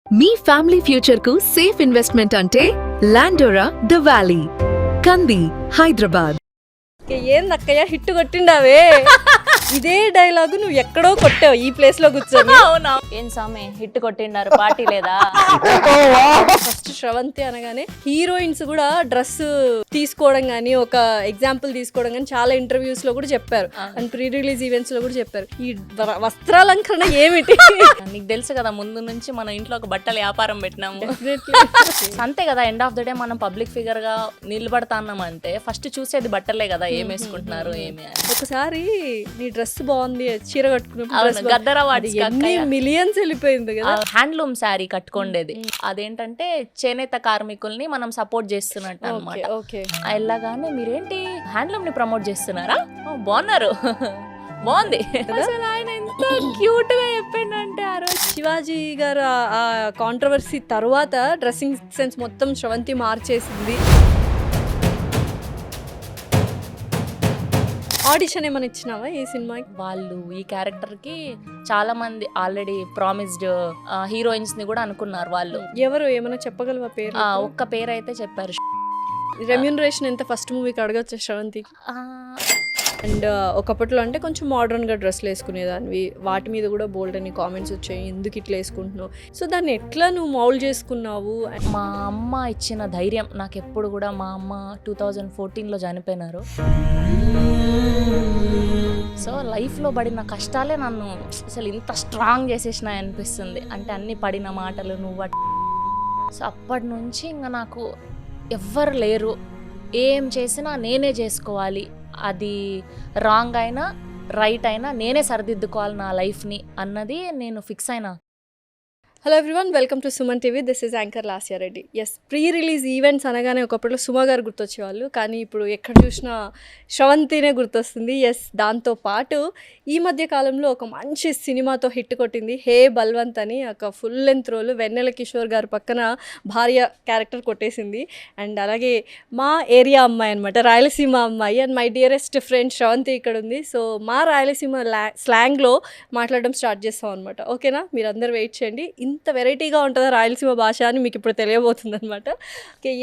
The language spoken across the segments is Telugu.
మీ ఫ్యామిలీ ఫ్యూచర్ కు సేఫ్ ఇన్వెస్ట్మెంట్ అంటే లాండోరా ద వ్యాలీ, కంది, హైదరాబాద్. ఏందక్కయ్య హిట్ కొట్టిండావే ఇదే డైలాగు నువ్వు ఎక్కడో కొట్టావు ఈ ప్లేస్ లో కూర్చొని. అవునా ఏం సామి హిట్ కొట్టిండారు పార్టీ లేదా? ఫస్ట్ శ్రవంతి అనగానే హీరోయిన్స్ కూడా డ్రెస్ తీసుకోవడం గానీ ఒక ఎగ్జాంపుల్ తీసుకోవడం గానీ చాలా ఇంటర్వ్యూస్ లో కూడా చెప్పారు అండ్ ప్రీ రిలీజ్ ఈవెంట్స్ లో కూడా చెప్పారు. ఈ వస్త్రాలంకరణ ఏమిటి? నీకు తెలుసు కదా ముందు నుంచి మన ఇంట్లో ఒక బట్టల వ్యాపారం పెట్టినాము. అంతే కదా, ఎండ్ ఆఫ్ ద డే మనం పబ్లిక్ ఫిగర్ గా నిలబడతాన్నాం అంటే ఫస్ట్ చూసేది బట్టలే కదా, ఏం వేసుకుంటున్నారు ఏమి. ఒకసారి నీ డ్రెస్ బాగుంది చీర కట్టుకున్నప్పుడు గద్దర మిలియన్స్ వెళ్ళిపోయింది కదా. హ్యాండ్లూమ్ శారీ కట్టుకోండేది, అదేంటంటే చేనేత కార్మికుల్ని మనం సపోర్ట్ చేస్తున్నట్టు అనమాట. ఎలాగానే మీరేంటి హ్యాండ్లూమ్ ని ప్రమోట్ చేస్తున్నారా, బాగున్నారు బాగుంది. అసలు ఆయన ఎంత క్యూట్ గా చెప్పిండంటే ఆ రోజు శివాజీ గారు ఆ కాంట్రవర్సీ తర్వాత డ్రెస్సింగ్ సెన్స్ మొత్తం శ్రవంతి మార్చేసింది. ఆడిషన్ ఏమైనా ఇచ్చినావా ఈ సినిమాకి? వాళ్ళు ఈ క్యారెక్టర్ కి చాలా మంది ఆల్రెడీ ప్రామిస్డ్ హీరోయిన్స్ ని కూడా అనుకున్నారు వాళ్ళు. ఎవరు ఏమైనా చెప్పగలవా పేరు? ఒక్క పేరు అయితే చెప్పారు. రెమ్యూనరేషన్ ఎంత ఫస్ట్ మూవీకి అడగచ్చు శ్రవంతికి? అండ్ ఒకప్పట్లో అంటే కొంచెం మోడర్న్గా డ్రెస్లు వేసుకునేదానివి, వాటి మీద కూడా బోల్డ్ అని కామెంట్స్ వచ్చాయి, ఎందుకు ఇట్లా వేసుకుంటున్నావు. సో దాన్ని ఎట్లా నువ్వు మౌల్డ్ చేసుకున్నావు? మా అమ్మ ఇచ్చిన ధైర్యం నాకు ఎప్పుడు కూడా. మా అమ్మ 2014లో చనిపోయినారు. సో లైఫ్లో పడిన కష్టాలే నన్ను అసలు ఇంత స్ట్రాంగ్ చేసేసినాయి అనిపిస్తుంది. అంటే అన్ని పడిన మాటలు నువ్వు. సో అప్పటి నుంచి ఇంకా నాకు ఎవ్వరు లేరు, ఏం చేసినా నేనే చేసుకోవాలి, అది రాంగ్ అయినా రైట్ అయినా నేనే సరిదిద్దుకోవాలి నా లైఫ్ని అన్నది నేను ఫిక్స్ అయినా. Hello everyone, welcome to Suman TV. This is anchor Lasya Reddy. Yes, pre release events అనగానే ఒకప్పట్లో సుమ గారు గుర్తొచ్చేవాళ్ళు, కానీ ఇప్పుడు ఎక్కడ చూసినా శ్రవంతినే గుర్తొస్తుంది. ఎస్, దాంతోపాటు ఈ మధ్య కాలంలో ఒక మంచి సినిమాతో హిట్ కొట్టింది, హే బల్వంత్ అని. ఒక ఫుల్ లెంత్ రోల్, వెన్నెల కిషోర్ గారు పక్కన భార్య క్యారెక్టర్ కొట్టేసింది. అండ్ అలాగే మా ఏరియా అమ్మాయి అనమాట, రాయలసీమ అమ్మాయి. And my dearest friend Sravanthi ఇక్కడ ఉంది. సో మా రాయలసీమ స్లాంగ్లో మాట్లాడడం స్టార్ట్ చేస్తాం అనమాట. ఓకేనా? మీరు అందరు వెయిట్ చేయండి. ఇంత వెరైటీగా ఉంటుందా రాయలసీమ భాష అని మీకు ఇప్పుడు తెలియబోతుంది అనమాట.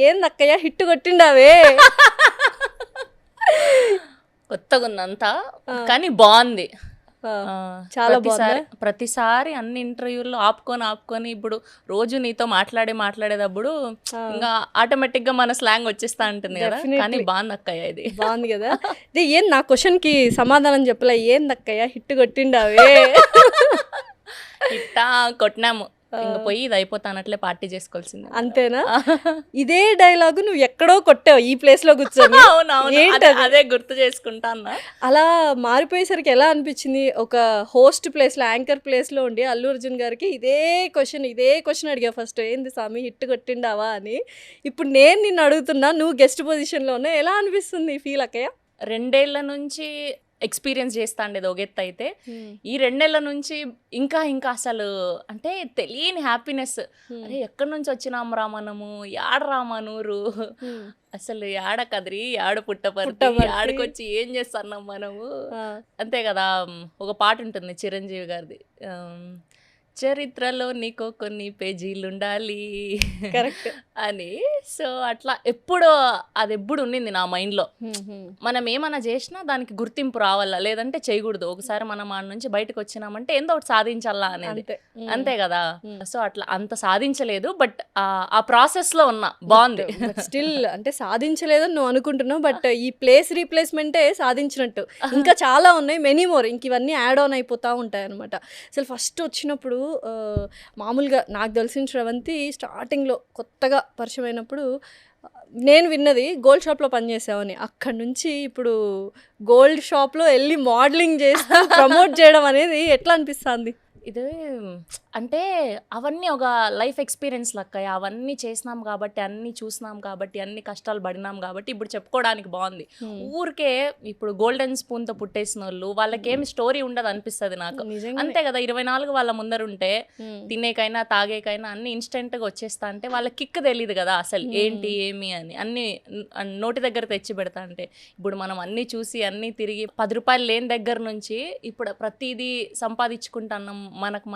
ఏందక్కయ్య హిట్ కొట్టిండావే? కొత్తగా ఉందంతా కానీ బాగుంది, చాలా బాగుంది. ప్రతిసారి అన్ని ఇంటర్వ్యూల్లో ఆపుకొని ఇప్పుడు రోజు నీతో మాట్లాడేటప్పుడు ఇంకా ఆటోమేటిక్ గా మన స్లాంగ్ వచ్చేస్తా ఉంటుంది కదా. కానీ బాగుంది అక్కయ్య, ఇది బాగుంది కదా. ఇది ఏం నా క్వశ్చన్ కి సమాధానం చెప్పలే, ఏందక్కయ్య హిట్ కొట్టిండావే? ఇట్టా కొట్టినాము, ఇంకా పోయి ఇది అయిపోతానట్లే పార్టీ చేసుకోవాల్సింది. అంతేనా? ఇదే డైలాగు నువ్వు ఎక్కడో కొట్టావు ఈ ప్లేస్ లో కూర్చొని. అదే గుర్తు చేసుకుంటా అన్నా. అలా మారిపోయేసరికి ఎలా అనిపించింది? ఒక హోస్ట్ ప్లేస్ లో, యాంకర్ ప్లేస్ లో ఉండి అల్లు అర్జున్ గారికి ఇదే క్వశ్చన్ అడిగా ఫస్ట్, ఏంది స్వామి హిట్ కొట్టిండావా అని. ఇప్పుడు నేను నిన్ను అడుగుతున్నా, నువ్వు గెస్ట్ పొజిషన్ లో ఉన్నా, ఎలా అనిపిస్తుంది ఫీల్ అక్కయ్య? 2 ఏళ్ల నుంచి ఎక్స్పీరియన్స్ చేస్తాండేది ఒక ఎత్తు అయితే, ఈ 2 నెలల నుంచి ఇంకా అసలు అంటే తెలియని హ్యాపీనెస్. అరే ఎక్కడి నుంచి వచ్చినాం రా మనము, యాడ మనూరు, అసలు యాడ కదిరి, యాడ పుట్టపర్తి, యాడకొచ్చి ఏం చేస్తున్నాం మనము. అంతే కదా. ఒక పాట ఉంటుంది చిరంజీవి గారిది, చరిత్రలో నీకో కొన్ని పేజీలు ఉండాలి కరెక్ట్ అని. సో అట్లా అది ఎప్పుడు ఉండింది నా మైండ్లో. మనం ఏమన్నా చేసినా దానికి గుర్తింపు రావాలా, లేదంటే చేయకూడదు. ఒకసారి మనం ఆ నుంచి బయటకు వచ్చినామంటే ఏందో ఒకటి సాధించాలా అనేది. అంతే కదా. సో అట్లా అంత సాధించలేదు, బట్ ఆ ప్రాసెస్ లో ఉన్నా. బాగుంది. స్టిల్ అంటే సాధించలేదని నువ్వు అనుకుంటున్నావు, బట్ ఈ ప్లేస్ రీప్లేస్మెంటే సాధించినట్టు. ఇంకా చాలా ఉన్నాయి, మెనీ మోర్. ఇంక ఇవన్నీ యాడ్ ఆన్ అయిపోతూ ఉంటాయి అనమాట. అసలు ఫస్ట్ వచ్చినప్పుడు మామూలుగా నాకు తెలిసిన శ్రవంతి స్టార్టింగ్లో కొత్తగా పరిచయం అయినప్పుడు నేను విన్నది గోల్డ్ షాప్లో పనిచేసావని. అక్కడి నుంచి ఇప్పుడు గోల్డ్ షాప్లో వెళ్ళి మోడలింగ్ చేస్తూ ప్రమోట్ చేయడం అనేది ఎట్లా అనిపిస్తుంది? ఇది అంటే అవన్నీ ఒక లైఫ్ ఎక్స్పీరియన్స్ లెక్క. అవన్నీ చేసినాం కాబట్టి, అన్నీ చూసినాం కాబట్టి, అన్ని కష్టాలు పడినాం కాబట్టి ఇప్పుడు చెప్పుకోవడానికి బాగుంది. ఊరికే ఇప్పుడు గోల్డెన్ స్పూన్తో పుట్టేసిన వాళ్ళు, వాళ్ళకేమి స్టోరీ ఉండదు అనిపిస్తుంది నాకు. అంతే కదా. 24 వాళ్ళ ముందరుంటే తినేకైనా తాగేకైనా అన్ని ఇన్స్టెంట్గా వచ్చేస్తా అంటే వాళ్ళకి కిక్ తెలియదు కదా అసలు ఏంటి ఏమి అని. అన్ని నోటి దగ్గర తెచ్చి పెడతా అంటే ఇప్పుడు మనం అన్నీ చూసి అన్నీ తిరిగి 10 రూపాయలు లేని దగ్గర నుంచి ఇప్పుడు ప్రతిదీ సంపాదించుకుంటున్నాం మనకు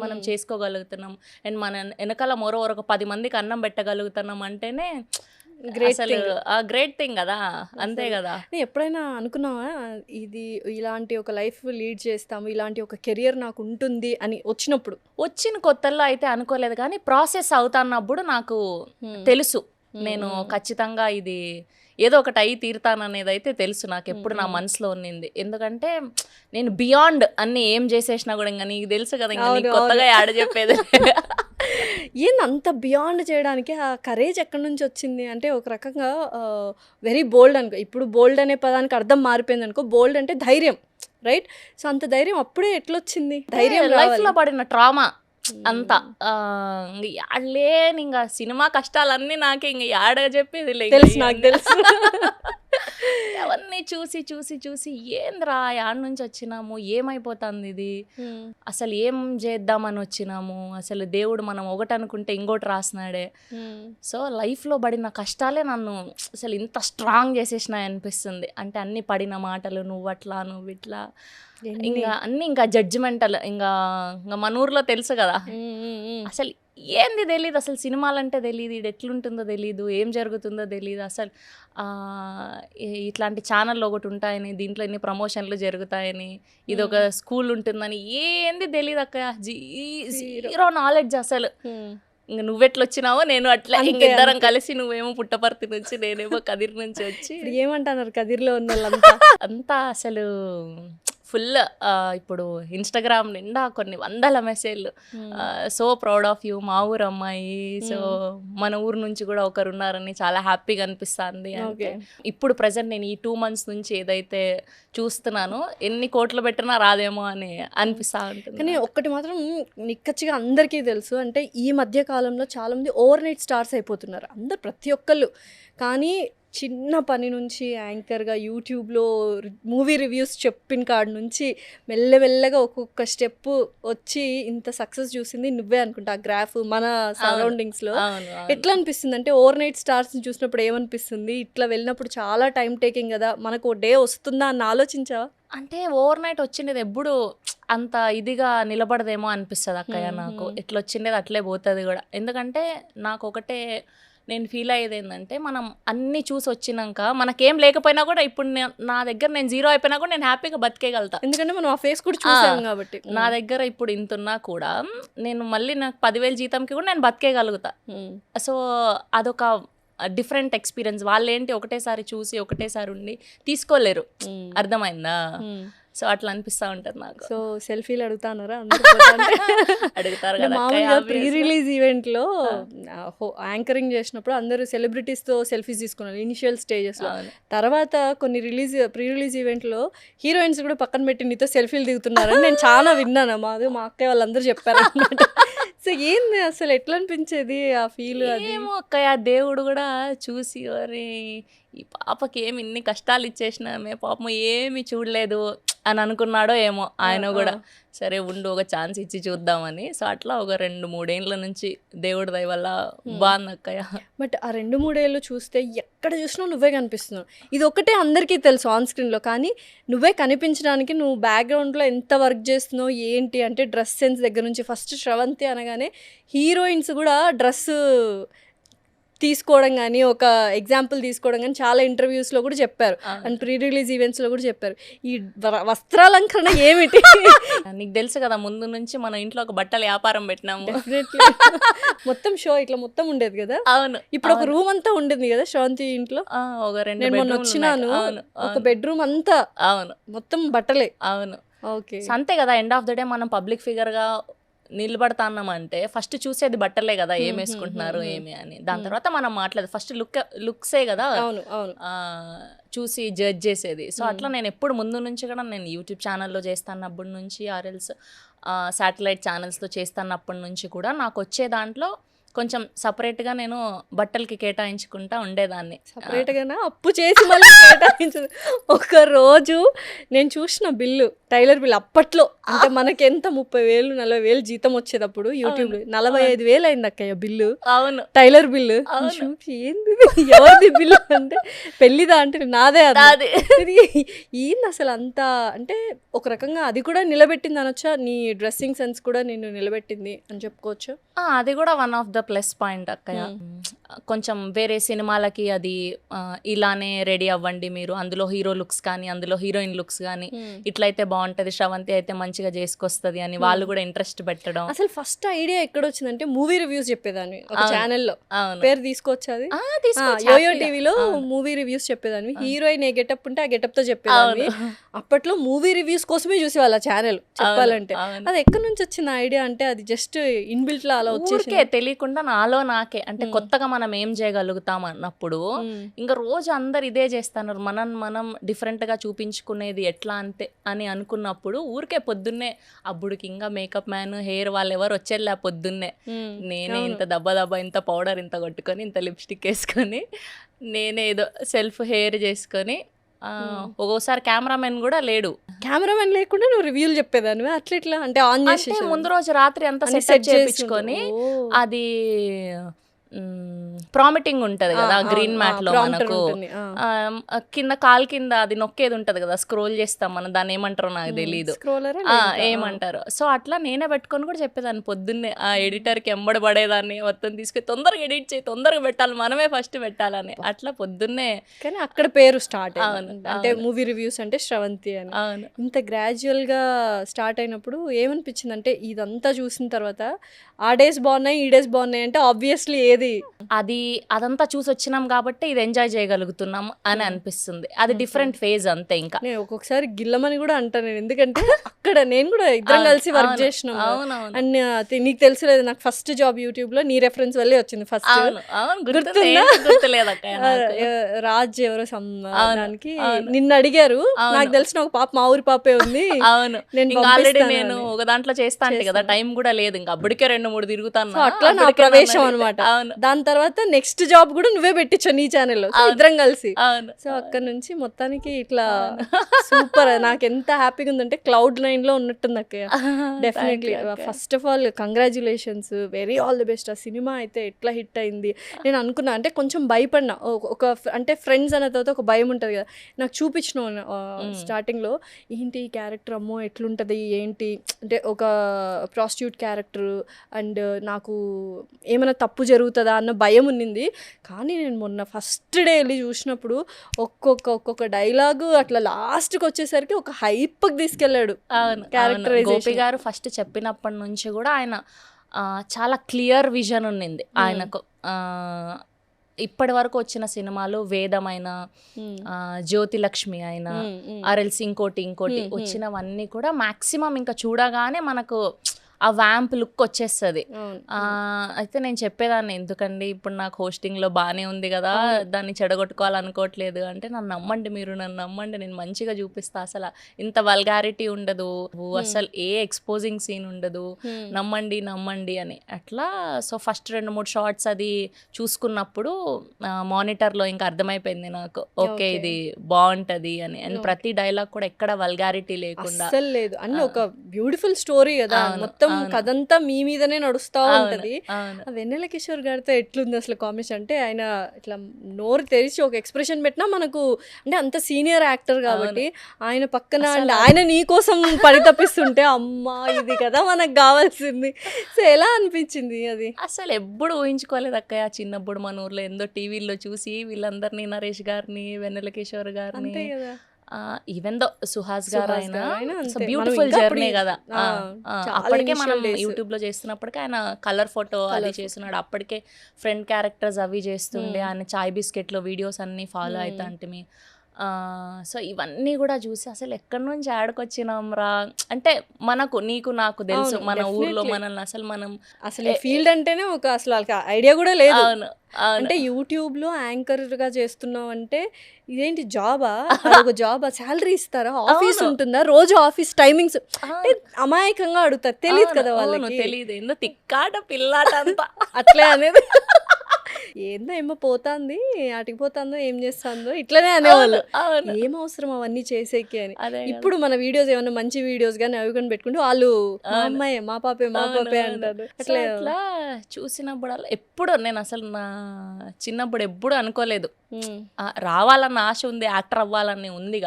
మనం చేసుకోగలుగుతున్నాం అండ్ మన వెనకాల మోరోవర్ ఒక 10 మందికి అన్నం పెట్టగలుగుతున్నాం అంటేనే అసలు గ్రేట్ థింగ్ కదా, అంతే కదా. నేను ఎప్పుడైనా అనుకున్నావా ఇది ఇలాంటి ఒక లైఫ్ లీడ్ చేస్తాము, ఇలాంటి ఒక కెరియర్ నాకు ఉంటుంది అని వచ్చిన కొత్తల్లో అయితే అనుకోలేదు, కానీ ప్రాసెస్ అవుతున్నప్పుడు నాకు తెలుసు నేను ఖచ్చితంగా ఇది ఏదో ఒకటి అయి తీరుతాననేది అయితే తెలుసు నాకు, ఎప్పుడు నా మనసులో ఉన్నింది. ఎందుకంటే నేను బియాండ్ అన్ని ఏం చేసేసినా కూడా ఇంకా నీకు తెలుసు కదా, ఇంకా నీకు కొత్తగా యాడ చెప్పేది. ఏంది అంత బియాండ్ చేయడానికి ఆ కరేజ్ ఎక్కడి నుంచి వచ్చింది అంటే ఒక రకంగా వెరీ బోల్డ్ అనుకో. ఇప్పుడు బోల్డ్ అనే పదానికి అర్థం మారిపోయింది అనుకో. బోల్డ్ అంటే ధైర్యం, రైట్? సో అంత ధైర్యం అప్పుడే ఎట్లొచ్చింది? ధైర్యం లైఫ్ లో పడిన ట్రామా అంతా యాడలేని ఇంకా సినిమా కష్టాలన్నీ నాకే ఇంక యాడ చెప్పేది తెలుసు, నాకు తెలుసు. అవన్నీ చూసి చూసి చూసి ఏంద్రా యాడ నుంచి వచ్చినాము, ఏమైపోతుంది ఇది, అసలు ఏం చేద్దామని వచ్చినాము, అసలు దేవుడు మనం ఒకటి అనుకుంటే ఇంకోటి రాసినాడే. సో లైఫ్లో పడిన కష్టాలే నన్ను అసలు ఇంత స్ట్రాంగ్ చేసేసినాయి అనిపిస్తుంది. అంటే అన్ని పడిన మాటలు, నువ్వు అట్లా నువ్వు ఇట్లా, ఇంకా అన్ని ఇంకా జడ్జిమెంటల్. ఇంకా మన ఊర్లో తెలుసు కదా, అసలు ఏంది తెలీదు, అసలు సినిమాలంటే తెలియదు, ఇది ఎట్లుంటుందో తెలీదు, ఏం జరుగుతుందో తెలియదు. అసలు ఇట్లాంటి ఛానళ్ళు ఒకటి ఉంటాయని, దీంట్లో ఎన్ని ప్రమోషన్లు జరుగుతాయని, ఇది ఒక స్కూల్ ఉంటుందని ఏంది తెలియదు అక్క. జీరో నాలెడ్జ్ అసలు. ఇంక నువ్వెట్లు వచ్చినావో నేను అట్లా, ఇంకిద్దరం కలిసి నువ్వేమో పుట్టపర్తి నుంచి, నేనేమో కదిర్ నుంచి వచ్చి. ఏమంటున్నారు కదిర్లో ఉన్న వాళ్ళంతా? అంతా అసలు ఫుల్ ఇప్పుడు ఇన్స్టాగ్రామ్ నిండా కొన్ని వందల మెసేజ్లు, సో ప్రౌడ్ ఆఫ్ యూ, మా ఊరు అమ్మాయి, సో మన ఊరు నుంచి కూడా ఒకరు ఉన్నారని చాలా హ్యాపీగా అనిపిస్తుంది. అంటే ఇప్పుడు ప్రజెంట్ నేను ఈ 2 months నుంచి ఏదైతే చూస్తున్నానో ఎన్ని కోట్లు పెట్టినా రాదేమో అని అనిపిస్తూ ఉంటుంది. కానీ ఒక్కటి మాత్రం నిక్కచ్చిగా అందరికీ తెలుసు, అంటే ఈ మధ్య కాలంలో చాలామంది ఓవర్ నైట్ స్టార్స్ అయిపోతున్నారు అందరు, ప్రతి ఒక్కళ్ళు. కానీ చిన్న పని నుంచి యాంకర్గా యూట్యూబ్లో మూవీ రివ్యూస్ చెప్పిన కాడి నుంచి మెల్లమెల్లగా ఒక్కొక్క స్టెప్ వచ్చి ఇంత సక్సెస్ చూసింది నువ్వే అనుకుంటా. ఆ గ్రాఫ్ మన సరౌండింగ్స్లో ఎట్లా అనిపిస్తుంది? అంటే ఓవర్ నైట్ స్టార్స్ని చూసినప్పుడు ఏమనిపిస్తుంది? ఇట్లా వెళ్ళినప్పుడు చాలా టైం టేకింగ్ కదా, మనకు డే వస్తుందా అని ఆలోచించావా? అంటే ఓవర్ నైట్ వచ్చిండేది ఎప్పుడు అంత ఇదిగా నిలబడదేమో అనిపిస్తుంది అక్కయ్య నాకు. ఎట్లా వచ్చిండేది అట్లే పోతుంది కూడా. ఎందుకంటే నాకు ఒకటే నేను ఫీల్ అయ్యేది ఏంటంటే, మనం అన్నీ చూసి వచ్చినాక మనకేం లేకపోయినా కూడా, ఇప్పుడు నా దగ్గర నేను 0 అయిపోయినా కూడా నేను హ్యాపీగా బతికేయగలుగుతా. ఎందుకంటే మనం ఆ ఫేస్ కూడా చూసాం కాబట్టి. నా దగ్గర ఇప్పుడు ఇంత ఉన్నా కూడా నేను మళ్ళీ నాకు 10,000 జీతంకి కూడా నేను బతికేయగలుగుతా. సో అదొక డిఫరెంట్ ఎక్స్పీరియన్స్. వాళ్ళేంటి ఒకటేసారి చూసి ఒకటేసారి ఉండి తీసుకోలేరు, అర్థమైందా? సో అట్లా అనిపిస్తూ ఉంటుంది నాకు. సో సెల్ఫీలు అడుగుతానరా? అడుగుతారు కదా. మామూలుగా ప్రీ రిలీజ్ ఈవెంట్లో యాంకరింగ్ చేసినప్పుడు అందరూ సెలబ్రిటీస్తో సెల్ఫీస్ తీసుకున్నారు ఇనిషియల్ స్టేజెస్లో. తర్వాత కొన్ని ప్రీ రిలీజ్ ఈవెంట్లో హీరోయిన్స్ కూడా పక్కన పెట్టి నీతో సెల్ఫీలు దిగుతున్నారని నేను చాలా విన్నాను. మా అక్కయ్య వాళ్ళందరూ చెప్పారు అన్నమాట. సో ఏంది అసలు ఎట్లా అనిపించేది ఆ ఫీల్? ఏమో అక్కయ్య, దేవుడు కూడా చూసి అరే ఈ పాపకి ఏమి ఇన్ని కష్టాలు ఇచ్చేసినామే, పాపం ఏమి చూడలేదు అని అనుకున్నాడో ఏమో ఆయన కూడా. సరే ఉండు, ఒక ఛాన్స్ ఇచ్చి చూద్దామని. సో అట్లా ఒక 2-3 ఏళ్ళ నుంచి దేవుడి దయ వల్ల బాగుంది అక్కయ్య. బట్ ఆ 2-3 ఏళ్ళు చూస్తే ఎక్కడ చూసినా నువ్వే కనిపిస్తున్నావు. ఇది ఒకటే అందరికీ తెలుసు ఆన్ స్క్రీన్లో, కానీ నువ్వే కనిపించడానికి నువ్వు బ్యాక్గ్రౌండ్లో ఎంత వర్క్ చేస్తున్నావు ఏంటి అంటే డ్రెస్ సెన్స్ దగ్గర నుంచి. ఫస్ట్ శ్రవంతి అనగానే హీరోయిన్స్ కూడా డ్రెస్ తీసుకోవడం కానీ, ఒక ఎగ్జాంపుల్ తీసుకోవడం కానీ చాలా ఇంటర్వ్యూస్లో కూడా చెప్పారు, అండ్ ప్రీ రిలీజ్ ఈవెంట్స్లో కూడా చెప్పారు. ఈ వస్త్రాలంకరణ ఏమిటి? నీకు తెలుసు కదా, ముందు నుంచి మన ఇంట్లో ఒక బట్టల వ్యాపారం పెట్టినాము. మొత్తం షో ఇట్లా మొత్తం ఉండేది కదా. అవును, ఇప్పుడు ఒక రూమ్ అంతా ఉండేది కదా శ్రవంతి ఇంట్లో. ఒక 2 నేను మొన్న వచ్చినాను, ఒక బెడ్రూమ్ అంతా అవును మొత్తం బట్టలే. అవును, ఓకే. అంతే కదా. ఎండ్ ఆఫ్ ద డే మనం పబ్లిక్ ఫిగర్గా నిలబడతాన్నామంటే ఫస్ట్ చూసేది బట్టలే కదా, ఏం వేసుకుంటున్నారు ఏమి అని. దాని తర్వాత మనం మాట్లాడేది ఫస్ట్ లుక్సే కదా చూసి జడ్జ్ చేసేది. సో అట్లా నేను ఎప్పుడు ముందు నుంచి కూడా నేను యూట్యూబ్ ఛానల్లో చేస్తానప్పటి నుంచి, ఆర్ఎల్స్ శాటిలైట్ ఛానల్స్లో చేస్తానప్పటి నుంచి కూడా నాకు వచ్చే దాంట్లో కొంచెం సపరేట్గా నేను బట్టలకి కేటాయించుకుంటా ఉండేదాన్ని. సపరేట్గానా? అప్పు చేసి మళ్ళీ కేటాయించదు. ఒక రోజు నేను చూసిన బిల్లు టైలర్ బిల్ అప్పట్లో అంటే మనకి ఎంత 30,000 40,000 జీతం వచ్చేటప్పుడు యూట్యూబ్ 45,000 అయింది అక్కయ్య బిల్లు. అవును టైలర్ బిల్లు. ఏంది ఎవరిది బిల్లు అంటే పెళ్లిదా అంటే నాదే అది. ఏంది అసలు అంత అంటే ఒక రకంగా అది కూడా నిలబెట్టింది అనొచ్చా? నీ డ్రెస్సింగ్ సెన్స్ కూడా నిన్ను నిలబెట్టింది అని చెప్పుకోవచ్చు. అది కూడా one of the plus point అక్కయ్య. కొంచెం వేరే సినిమాలకి అది ఇలానే రెడీ అవ్వండి మీరు, అందులో హీరో లుక్స్ కానీ అందులో హీరోయిన్ లుక్స్ కానీ ఇట్లయితే బాగుంటది, శ్రవంతి అయితే మంచిగా చేసుకొస్తుంది అని వాళ్ళు కూడా ఇంట్రెస్ట్ పెట్టడం. అసలు ఫస్ట్ ఐడియా ఎక్కడ వచ్చిందంటే మూవీ రివ్యూస్ చెప్పేదాన్ని ఒక ఛానల్లో. పేరు తీసుకోవచ్చు అది యోయో టీవీలో మూవీ రివ్యూస్ చెప్పేదాన్ని. హీరోయిన్ ఏ గెటప్ ఉంటే ఆ గెటప్ తో చెప్పేదాన్ని. అప్పట్లో మూవీ రివ్యూస్ కోసమే చూసేవాళ్ళ ఛానల్ చెప్పాలంటే. అది ఎక్కడి నుంచి వచ్చిన ఐడియా అంటే అది జస్ట్ ఇన్బిల్ట్ లా అలా వచ్చేసి తెలియకుండా నాలో నాకే అంటే కొత్తగా మనం ఏం చేయగలుగుతాం అన్నప్పుడు ఇంకా రోజు అందరు ఇదే చేస్తున్నారు, మనం డిఫరెంట్ గా చూపించుకునేది ఎట్లా అంతే అని అనుకున్నప్పుడు ఊరికే పొద్దున్నే అప్పుడుకి ఇంకా మేకప్ మ్యాన్ హెయిర్ వాళ్ళు ఎవరు వచ్చేలా పొద్దున్నే నేనే ఇంత దబ్బ ఇంత పౌడర్ ఇంత కొట్టుకొని ఇంత లిప్స్టిక్ వేసుకొని నేనే ఏదో సెల్ఫ్ హెయిర్ చేసుకొని ఒక్కోసారి కెమెరామెన్ కూడా లేడు. కెమెరామెన్ లేకుండా నువ్వు రివ్యూలు చెప్పేదాన్ని అట్లా ఇట్లా అంటే ఆన్ చేసి ముందు రోజు రాత్రి అంతా సెట్ చేయించుకొని అది ప్రామిటింగ్ ఉంటది కదా గ్రీన్ మ్యాట్ లో మనకు కింద కాల్ కింద అది నొక్కేది ఉంటది కదా, స్క్రోల్ చేస్తాం మనం, దాన్ని ఏమంటారో నాకు తెలీదు ఏమంటారు. సో అట్లా నేనే పెట్టుకొని కూడా చెప్పేదాన్ని పొద్దున్నే ఆ ఎడిటర్ కి ఎంబడి పడేదాన్ని, మొత్తం తీసుకొని తొందరగా ఎడిట్ చేయి, తొందరగా పెట్టాలి, మనమే ఫస్ట్ పెట్టాలని అట్లా పొద్దున్నే. కానీ అక్కడ పేరు స్టార్ట్ అంటే మూవీ రివ్యూస్ అంటే శ్రవంతి అని. ఇంత గ్రాడ్యువల్ గా స్టార్ట్ అయినప్పుడు ఏమనిపించింది అంటే ఇదంతా చూసిన తర్వాత ఆ డేస్ బాగున్నాయి ఈ డేస్ బాగున్నాయి అంటే ఆబ్వియస్లీ అది అదంతా చూసి వచ్చినాం కాబట్టి ఇది ఎంజాయ్ చేయగలుగుతున్నాం అని అనిపిస్తుంది. అది డిఫరెంట్ ఫేజ్ అంతే. ఇంకా నేను ఒక్కొక్కసారి గిల్లమని కూడా అంటాను నేను, ఎందుకంటే అక్కడ నేను కూడా ఇద్దరం కలిసి వర్క్ చేసినాం. అండ్ నీకు తెలుసులేదు నాకు ఫస్ట్ జాబ్ యూట్యూబ్ లో నీ రెఫరెన్స్ వల్లే వచ్చింది ఫస్ట్. రాజ్ ఎవరో దానికి నిన్ను అడిగారు, నాకు తెలిసిన ఒక పాప మా ఊరి పాపే ఉంది. నేను ఆల్రెడీ నేను ఒక దాంట్లో చేస్తాను కదా, టైం కూడా లేదు ఇంకా అప్పటికే 2-3 తిరుగుతాను. అట్లా నా ప్రవేశం అనమాట. దాని తర్వాత నెక్స్ట్ జాబ్ కూడా నువ్వే పెట్టించావు నీ ఛానల్లో ఇద్దరం కలిసి. సో అక్కడ నుంచి మొత్తానికి ఇట్లా సూపర్. నాకు ఎంత హ్యాపీగా ఉందంటే Cloud9 లో ఉన్నట్టుంది అక్క. Definitely first of all congratulations, very all the best. ఆ సినిమా అయితే ఎట్లా హిట్ అయింది నేను అనుకున్నా. అంటే కొంచెం భయపడినా, ఒక అంటే ఫ్రెండ్స్ అన్న తర్వాత ఒక భయం ఉంటుంది కదా, నాకు చూపించిన స్టార్టింగ్ లో ఏంటి ఈ క్యారెక్టర్ అమ్మో ఎట్లుంటది ఏంటి అంటే ఒక ప్రాస్టిట్యూట్ క్యారెక్టర్ అండ్ నాకు ఏమైనా తప్పు జరుగుతుందా అన్న భయం ఉన్నింది. కానీ నేను మొన్న ఫస్ట్ డే వెళ్ళి చూసినప్పుడు ఒక్కొక్క డైలాగు అట్లా లాస్ట్కి వచ్చేసరికి ఒక హైప్కి తీసుకెళ్ళాడు. గోపి గారు ఫస్ట్ చెప్పినప్పటి నుంచి కూడా ఆయన చాలా క్లియర్ విజన్ ఉన్నింది ఆయనకు. ఇప్పటి వరకు వచ్చిన సినిమాలు వేదమైన, జ్యోతిలక్ష్మి అయినా, ఆర్ఎల్సి ఇంకోటి వచ్చినవన్నీ కూడా మాక్సిమం ఇంకా చూడగానే మనకు ఆ వ్యాంప్ లుక్ వచ్చేస్తుంది. అయితే నేను చెప్పేదాన్ని, ఎందుకండి ఇప్పుడు నాకు హోస్టింగ్లో బాగానే ఉంది కదా, దాన్ని చెడగొట్టుకోవాలనుకోవట్లేదు అంటే, నన్ను నమ్మండి, మీరు నన్ను నమ్మండి, నేను మంచిగా చూపిస్తా, అసలు ఇంత వల్గారిటీ ఉండదు, అసలు ఏ ఎక్స్పోజింగ్ సీన్ ఉండదు, నమ్మండి అని అట్లా. సో ఫస్ట్ 2-3 షార్ట్స్ అది చూసుకున్నప్పుడు మానిటర్లో ఇంకా అర్థమైపోయింది నాకు, ఓకే ఇది బాగుంటది అని. అండ్ ప్రతి డైలాగ్ కూడా ఎక్కడ వల్గారిటీ లేకుండా లేదు అన్న ఒక బ్యూటిఫుల్ స్టోరీ కదా, మొత్తం కథంతా మీ మీదనే నడుస్తూ ఉంటది. వెన్నెల కిషోర్ గారితో ఎట్లుంది అసలు కాంబినేషన్ అంటే, ఆయన ఇట్లా నోరు తెరిచి ఒక ఎక్స్ప్రెషన్ పెట్టినా మనకు అంటే అంత సీనియర్ యాక్టర్ కాబట్టి ఆయన పక్కన అండ్ ఆయన నీ కోసం పరితపిస్తుంటే అమ్మా ఇది కదా మనకు కావాల్సింది. సో ఎలా అనిపించింది అది? అసలు ఎప్పుడు ఊహించుకోలేదు అక్కయ్య. చిన్నప్పుడు మన ఊర్లో ఎందో టీవీలో చూసి వీళ్ళందరినీ, నరేష్ గారిని, వెన్నెల కిషోర్ గారిని, ఈవెన్ దో సుహాస్ గారు అయినా బ్యూటిఫుల్ జర్నీ కదా. అప్పటికే మనం యూట్యూబ్ లో చేస్తున్నప్పటికీ ఆయన కలర్ ఫోటో అది చేస్తున్నాడు. అప్పటికే ఫ్రెండ్ క్యారెక్టర్స్ అవి చేస్తుండే, ఆయన చాయ్ బిస్కెట్లో వీడియోస్ అన్ని ఫాలో అవుతా అంటే. సో ఇవన్నీ కూడా చూసి అసలు ఎక్కడి నుంచి ఆడుకొచ్చినాం రా అంటే, మనకు నీకు నాకు తెలుసు మన ఊర్లో మనల్ని అసలు మనం అసలు ఫీల్డ్ అంటేనే ఒక అసలు ఐడియా కూడా లేదు. అంటే యూట్యూబ్ లో యాంకర్ గా చేస్తున్నావు అంటే ఇదేంటి జాబా, ఒక జాబా, శాలరీ ఇస్తారా, ఆఫీస్ ఉంటుందా, రోజు ఆఫీస్ టైమింగ్స్ అమాయకంగా అడుగుతారు, తెలియదు కదా వాళ్ళకి. తెలియదు ఏందో తిక్కాట పిల్లాట అంతా అట్లే అనేది ఏందో ఏమో పోతాంది, అటుకి పోతాందో ఏం చేస్తాందో ఇట్లనే అనేవాళ్ళు. ఏం అవసరం అవన్నీ చేసేకి అని. ఇప్పుడు మన వీడియోస్ ఏమైనా మంచి వీడియోస్ కానీ అవి కానీ పెట్టుకుంటే వాళ్ళు మా అమ్మాయి మా పాపే అంటారు. అట్లా చూసినప్పుడు ఎప్పుడు నేను అసలు నా చిన్నప్పుడు ఎప్పుడు అనుకోలేదు రావాలన్న ఆశ ఉంది, యాక్టర్ అవ్వాలని ఉంది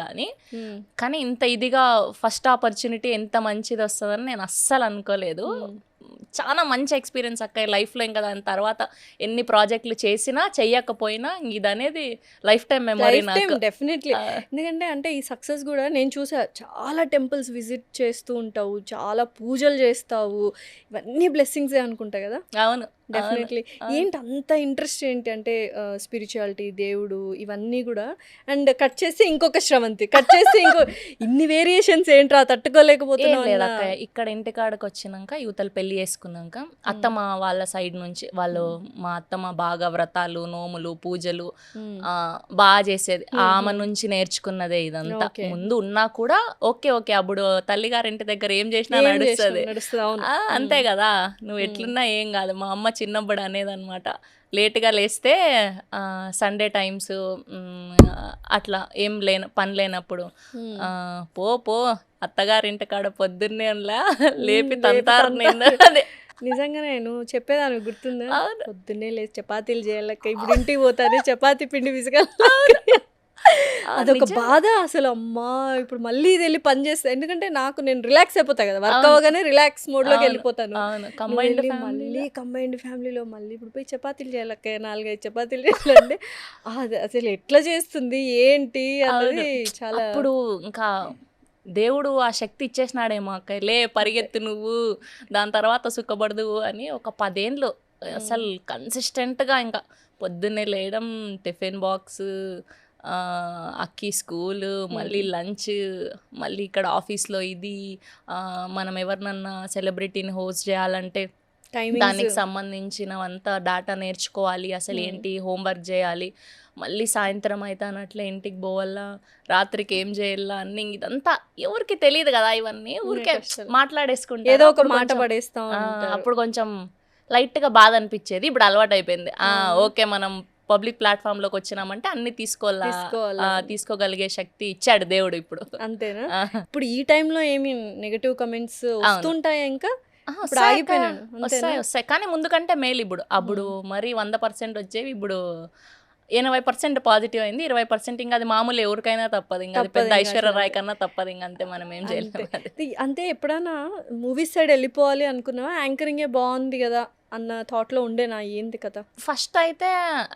కానీ ఇంత ఇదిగా ఫస్ట్ ఆపర్చునిటీ ఎంత మంచిది వస్తుందని నేను అస్సలు అనుకోలేదు. చాలా మంచి ఎక్స్పీరియన్స్ అక్క లైఫ్లో. ఇంకా దాని తర్వాత ఎన్ని ప్రాజెక్టులు చేసినా చెయ్యకపోయినా ఇది అనేది లైఫ్ టైం మెమరీ నాకు. డెఫినెట్లీ. ఎందుకంటే అంటే ఈ సక్సెస్ కూడా నేను చూసా, చాలా టెంపుల్స్ విజిట్ చేస్తూ ఉంటావు, చాలా పూజలు చేస్తావు, ఇవన్నీ బ్లెస్సింగ్సే అనుకుంటా కదా. అవును డెఫినెట్లీ. ఏంటి అంత ఇంట్రెస్ట్ ఏంటి అంటే స్పిరిచువాలిటీ, దేవుడు ఇవన్నీ కూడా. అండ్ కట్ చేసి ఇంకొక శ్రవంతి, కట్ చేసి ఇన్ని వేరియేషన్స్ ఏంట్రా తట్టుకోలేకపోతున్నావు. ఇక్కడ ఇంటికాడకు వచ్చినాక యువతలు పెళ్లి చేసుకున్నాక అత్తమ్మ వాళ్ళ సైడ్ నుంచి మా అత్తమ్మ బాగా వ్రతాలు, నోములు, పూజలు బాగా చేసేది. ఆమె నుంచి నేర్చుకున్నదే ఇదంతా. ముందు ఉన్నా కూడా ఓకే అప్పుడు తల్లిగారింటి దగ్గర ఏం చేసినా నడుస్తుంది, అంతే కదా. నువ్వు ఎట్లున్నా ఏం కాదు. మా అమ్మ చిన్నప్పుడు అనేది అనమాట, లేట్గా లేస్తే సండే టైమ్స్ అట్లా ఏం పని లేనప్పుడు పో అత్తగారింటి కాడ పొద్దున్నే లేపి తంతారు. నిజంగానే నువ్వు చెప్పేదాన్ని గుర్తుందా, పొద్దున్నే లేచి చపాతీలు చేయాలక్క, ఇప్పుడు ఇంటికి పోతానే చపాతీ పిండి విసుగాలి. అదొక బాధ అసలు. అమ్మా ఇప్పుడు మళ్ళీ ఇది వెళ్ళి పని చేస్తా, ఎందుకంటే నేను రిలాక్స్ అయిపోతా కదా, వర్క్ అవ్వగానే రిలాక్స్ మోడ్ లోకి వెళ్ళిపోతాను. మళ్ళీ కంబైన్డ్ ఫ్యామిలీలో మళ్ళీ ఇప్పుడు పోయి చపాతీలు చేయాలక్క, 4-5 చపాతీలు చేయాలంటే అసలు ఎట్లా చేస్తుంది ఏంటి అనేది చాలా. ఇప్పుడు ఇంకా దేవుడు ఆ శక్తి ఇచ్చేసినాడేమో అక్క, లే పరిగెత్తు నువ్వు, దాని తర్వాత సుఖపడదు అని. ఒక 10 ఏళ్ళు అసలు కన్సిస్టెంట్గా ఇంకా పొద్దున్నే లేయడం, టిఫిన్ బాక్స్, అక్కి స్కూల్, మళ్ళీ లంచ్, మళ్ళీ ఇక్కడ ఆఫీస్లో ఇది, మనం ఎవరినన్నా సెలబ్రిటీని హోస్ట్ చేయాలంటే దానికి సంబంధించినవంతా డేటా నేర్చుకోవాలి, అసలు ఏంటి హోంవర్క్ చేయాలి, మళ్ళీ సాయంత్రం అయితే అన్నట్లే ఇంటికి పోవాలా, రాత్రికి ఏం చేయాలా అన్ని. ఇదంతా ఎవరికి తెలియదు కదా, ఇవన్నీ ఊరికే మాట్లాడేసుకుంటే ఏదో ఒక మాట పడేస్తాం. అప్పుడు కొంచెం లైట్గా బాధ అనిపించేది, ఇప్పుడు అలవాటు అయిపోయింది. ఓకే మనం పబ్లిక్ ప్లాట్ఫామ్ లోకి వచ్చినామంటే అన్ని తీసుకోగలిగే శక్తి ఇచ్చాడు దేవుడు ఇప్పుడు. అంతేనా? ఇప్పుడు ఈ టైంలో ఏమి నెగటివ్ కమెంట్స్ వస్తుంటాయా? ఇంకా వస్తాయి కానీ ముందు కంటే మేలు ఇప్పుడు. అప్పుడు మరి 100% వచ్చేవి, ఇప్పుడు 80% పాజిటివ్ అయింది, 20% ఇంకా అది మామూలు, ఎవరికైనా తప్పదు. ఇంకా అది పెద్ద ఐశ్వర్య రాయ్ కన్నా తప్పదు, ఇంకా అంతే, మనం ఏం చేయలేము. అంతే. ఎప్పుడైనా మూవీస్ సైడ్ వెళ్ళిపోవాలి అనుకున్నావా? యాంకరింగే బాగుంది కదా అన్న థాట్లో ఉండేనా? ఏంది కదా? ఫస్ట్ అయితే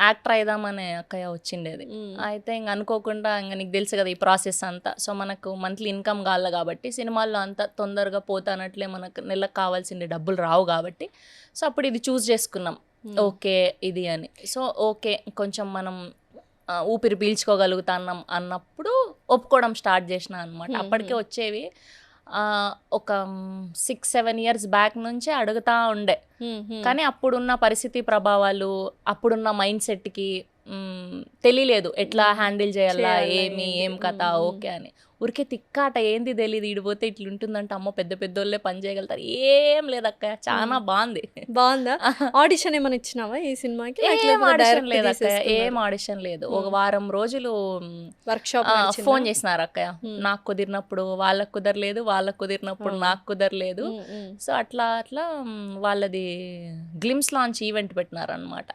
యాక్టర్ అయిదామనే అక్కయ్య వచ్చిండేది. అయితే ఇంక అనుకోకుండా, ఇంకా నీకు తెలుసు కదా ఈ ప్రాసెస్ అంతా. సో మనకు మంత్లీ ఇన్కమ్ కావాలి కాబట్టి, సినిమాల్లో అంతా తొందరగా పోతానట్లే మనకు నెలకు కావాల్సిన డబ్బులు రావు కాబట్టి, సో అప్పుడు ఇది చూస్ చేసుకున్నాం, ఓకే ఇది అని. సో ఓకే కొంచెం మనం ఊపిరి పీల్చుకోగలుగుతాం అన్నప్పుడు ఒప్పుకోవడం స్టార్ట్ చేసిన అనమాట. అప్పటికే వచ్చేవి ఒక 6-7 years బ్యాక్ నుంచే అడుగుతా ఉండే, కానీ అప్పుడున్న పరిస్థితి ప్రభావాలు, అప్పుడున్న మైండ్ సెట్కి తెలియలేదు ఎట్లా హ్యాండిల్ చేయాలా, ఏం కథ ఓకే అని. ఊరికే తిక్కాట, ఏంది తెలియదు, ఇడిపోతే ఇట్లుంటుందంటే అమ్మో పెద్ద పెద్దోళ్ళే పని చేయగలుగుతారు. ఏం లేదక్క, చాలా బాగుందా? ఆడిషన్ ఏమైనా ఇచ్చినావా ఈ సినిమాకి? ఏం ఆడిషన్ లేదక్క, ఏం ఆడిషన్ లేదు. ఒక వారం రోజులు వర్క్షాప్ ఫోన్ చేసినారు అక్కయ్య, నాకు కుదిరినప్పుడు వాళ్ళకు కుదరలేదు, వాళ్ళకు కుదిరినప్పుడు నాకు కుదరలేదు. సో అట్లా వాళ్ళది గ్లిమ్స్ లాంచ్ ఈవెంట్ పెట్టినారు అనమాట.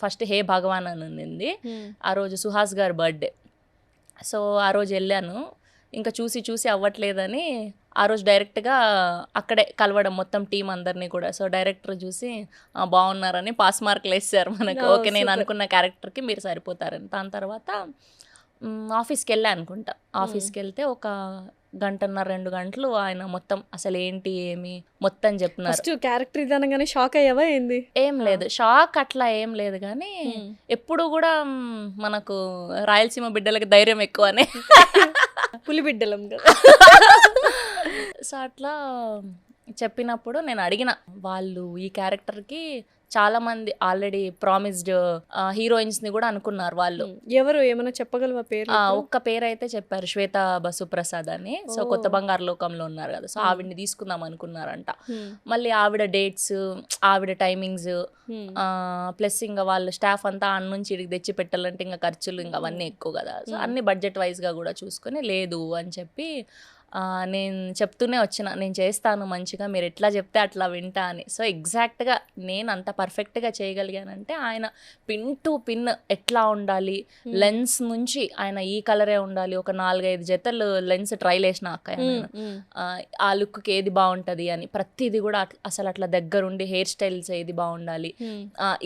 ఫస్ట్ హే భగవాన్ అని ఉంది, ఆ రోజు సుహాస్ గారి బర్త్డే. సో ఆ రోజు వెళ్ళాను, ఇంకా చూసి అవ్వట్లేదని ఆ రోజు డైరెక్ట్గా అక్కడే కలవడం మొత్తం టీం అందరినీ కూడా. సో డైరెక్టర్ చూసి బాగున్నారని పాస్ మార్కులు వేసారు మనకు. ఓకే నేను అనుకున్న క్యారెక్టర్కి మీరు సరిపోతారని. దాని తర్వాత ఆఫీస్కి వెళ్ళా అనుకుంటా. ఆఫీస్కి వెళ్తే ఒక 1.5-2 గంటలు ఆయన మొత్తం అసలు ఏంటి ఏమి మొత్తం చెప్తున్నారు. క్యారెక్టర్ ఇది అనగానే షాక్ అయ్యావా ఏంది? ఏం లేదు, షాక్ అట్లా ఏం లేదు, కానీ ఎప్పుడు కూడా మనకు రాయలసీమ బిడ్డలకి ధైర్యం ఎక్కువనే, పులి బిడ్డలం కదా. సో అట్లా చెప్పినప్పుడు నేను అడిగిన, వాళ్ళు ఈ క్యారెక్టర్కి చాలా మంది ఆల్రెడీ ప్రామిస్డ్ హీరోయిన్స్ ని కూడా అనుకున్నారు వాళ్ళు. ఎవరు ఏమైనా చెప్పగలవా పేరు? ఒక్క పేరు అయితే చెప్పారు, శ్వేత బసుప్రసాద్ అని. సో కొత్త బంగారు లోకంలో ఉన్నారు కదా, సో ఆవిడని తీసుకుందాం అనుకున్నారంట. మళ్ళీ ఆవిడ డేట్స్, ఆవిడ టైమింగ్స్, ప్లస్ ఇంకా వాళ్ళ స్టాఫ్ అంతా అన్న నుంచి ఇడికి తెచ్చి పెట్టాలంటే ఇంకా ఖర్చులు ఇంకా అవన్నీ ఎక్కువ కదా. సో అన్ని బడ్జెట్ వైజ్గా కూడా చూసుకొని లేదు అని చెప్పి నేను చెప్తూనే వచ్చిన, నేను చేస్తాను మంచిగా, మీరు ఎట్లా చెప్తే అట్లా వింటా అని. సో ఎగ్జాక్ట్గా నేను అంత పర్ఫెక్ట్గా చేయగలిగానంటే ఆయన పిన్ టు పిన్ ఎట్లా ఉండాలి, లెన్స్ నుంచి ఆయన ఈ కలరే ఉండాలి, ఒక 4-5 జతలు లెన్స్ ట్రైల్ వేసిన అక్క నేను, ఆ లుక్కి ఏది బాగుంటుంది అని ప్రతిదీ కూడా అసలు అట్లా దగ్గరుండి హెయిర్ స్టైల్స్ ఏది బాగుండాలి,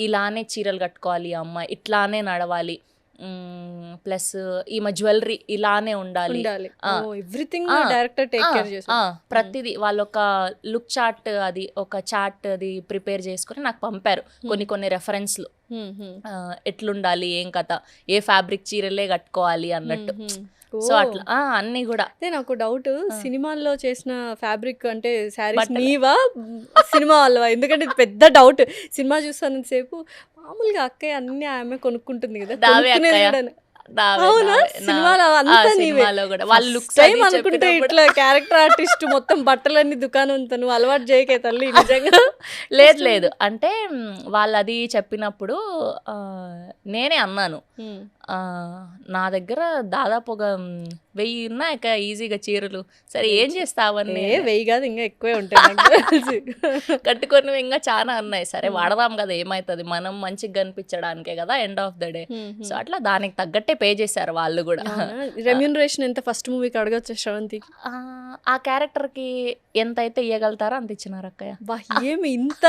ఇలానే చీరలు కట్టుకోవాలి అమ్మాయి, ఇట్లానే నడవాలి, ప్లస్ ఈమె జ్యువెలరీ ఇలానే ఉండాలి, ఎవ్రీథింగ్ డైరెక్టర్ టేక్ కేర్ చేశారు. ప్రతిదీ వాళ్ళు ఒక లుక్ చార్ట్, అది ఒక చార్ట్ అది ప్రిపేర్ చేసుకుని నాకు పంపారు కొన్ని రెఫరెన్స్లు, ఎట్లుండాలి, ఏం కథ, ఏ ఫ్యాబ్రిక్ చీరలే కట్టుకోవాలి అన్నట్టు. సో అట్లా అన్ని కూడా. అదే నాకు డౌట్, సినిమాల్లో చేసిన ఫ్యాబ్రిక్ అంటే శారీస్ నీవా సినిమా వాళ్ళవా? ఎందుకంటే ఇది పెద్ద డౌట్. సినిమా చూస్తానంతసేపు మామూలుగా అక్కయ్య అన్ని ఆమె కొనుక్కుంటుంది కదా, ఇట్లా క్యారెక్టర్ ఆర్టిస్ట్ మొత్తం బట్టలన్నీ దుకాణం తను అలవాటు చేయకే తల్లి నిజంగా. లేదు అంటే వాళ్ళు అది చెప్పినప్పుడు నేనే అన్నాను, నా దగ్గర దాదాపు ఒక 1000 ఉన్నాయి ఈజీగా చీరలు, సరే ఏం చేస్తావని. 1000 కాదు ఇంకా ఎక్కువే ఉంటాయి కట్టుకొని ఇంకా చాలా ఉన్నాయి, సరే వాడదాం కదా ఏమవుతుంది, మనం మంచిగా కనిపించడానికే కదా end of the day. So అట్లా దానికి తగ్గట్టే పే చేశారు వాళ్ళు కూడా. రెమ్యూనరేషన్ ఎంత ఫస్ట్ మూవీకి అడగచ్చు శ్రవంతి? ఆ క్యారెక్టర్కి ఎంత అయితే ఇవ్వగలుగుతారో అంత ఇచ్చినారు అక్కయ్య. ఏమి ఇంత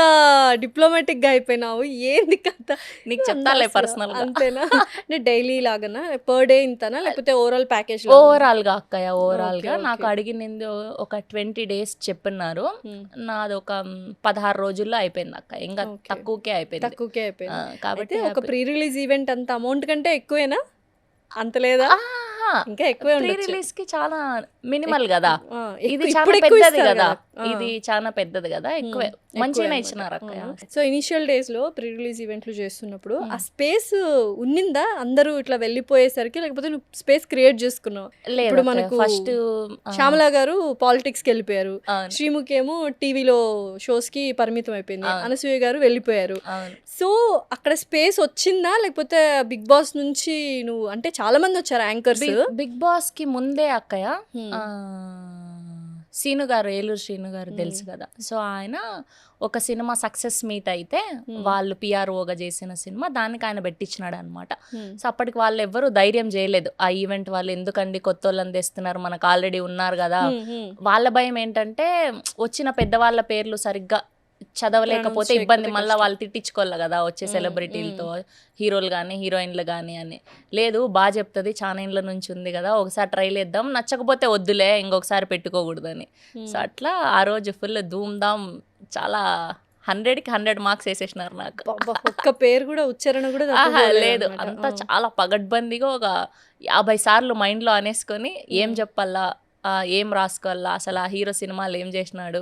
డిప్లొమాటిక్ గా అయిపోయినావు, ఏంది కథ? నీకు చెప్తాలే పర్సనల్ అంతేనా? అంటే డైలీ లాగానా, పర్ డే ఇంతనా, లేకపోతే ఓవరాల్ ప్యాకేజ్? ఓవరాల్ గా అక్కయ్య, ఓవరాల్ గా నాకు అడిగింది ఒక 20 days చెప్పినారు, నాది ఒక 16 రోజుల్లో అయిపోయింది అక్క, ఇంకా తక్కువకే అయిపోయింది. కాబట్టి ఒక ప్రీ రిలీజ్ ఈవెంట్ అంత అమౌంట్ కంటే ఎక్కువేనా? అంత లేదా? ఇంకా ఎక్కువే ప్రీ రిలీజ్ కి చాలా మినిమల్ కదా, ఇది చాలా పెద్దది కదా, ఇది చాలా పెద్దది కదా, ఎక్కువే మంచిగానే ఇచ్చినారు అక్కయ్య. సో ఇనిషియల్ డేస్ లో ప్రీ రిలీజ్ ఈవెంట్లు చేస్తున్నప్పుడు ఆ స్పేస్ ఉన్నిందా అందరూ ఇట్లా వెళ్ళిపోయేసరికి, లేకపోతే నువ్వు స్పేస్ క్రియేట్ చేసుకున్నావు? ఇప్పుడు మనకు ఫస్ట్ శ్యామల గారు పాలిటిక్స్ కి వెళ్ళిపోయారు, శ్రీముఖి ఏమో టీవీలో షోస్ కి పరిమితం అయిపోయింది, అనసూయ గారు వెళ్ళిపోయారు. సో అక్కడ స్పేస్ వచ్చిందా, లేకపోతే బిగ్ బాస్ నుంచి నువ్వు, అంటే చాలా మంది వచ్చారు యాంకర్స్ బిగ్ బాస్ కి ముందే అక్కయ్య, శ్రీను గారు, ఏలూరు శ్రీను గారు తెలుసు కదా, సో ఆయన ఒక సినిమా సక్సెస్ మీట్ అయితే వాళ్ళు పిఆర్ఓగా చేసిన సినిమా, దానికి ఆయన పెట్టించినాడు అనమాట. సో అప్పటికి వాళ్ళు ఎవ్వరు ధైర్యం చేయలేదు, ఆ ఈవెంట్ వాళ్ళు ఎందుకండి కొత్త వాళ్ళని తెస్తున్నారు, మనకు ఆల్రెడీ ఉన్నారు కదా. వాళ్ళ భయం ఏంటంటే వచ్చిన పెద్దవాళ్ళ పేర్లు సరిగ్గా చదవలేకపోతే ఇబ్బంది, మళ్ళీ వాళ్ళు తిట్టించుకోవాలి కదా వచ్చే సెలబ్రిటీలతో, హీరోలు కానీ హీరోయిన్లు కానీ అని. లేదు బాగా చెప్తుంది, చాలా ఇండ్ల నుంచి ఉంది కదా, ఒకసారి ట్రైల్ వేద్దాం, నచ్చకపోతే వద్దులే ఇంకొకసారి పెట్టుకోకూడదని. సో అట్లా ఆ రోజు ఫుల్ ధూమ్ ధామ్, చాలా 100కి 100 మార్క్స్ వేసేసినారు నాకు. ఒక్క పేరు కూడా ఉచ్చారణ కూడా లేదు, అంతా చాలా పగడ్బందీగా ఒక 50 సార్లు మైండ్లో అనేసుకొని ఏం చెప్పాలా, ఏం రాసుకోవాలా, అసలు ఆ హీరో సినిమాలు ఏం చేసినాడు,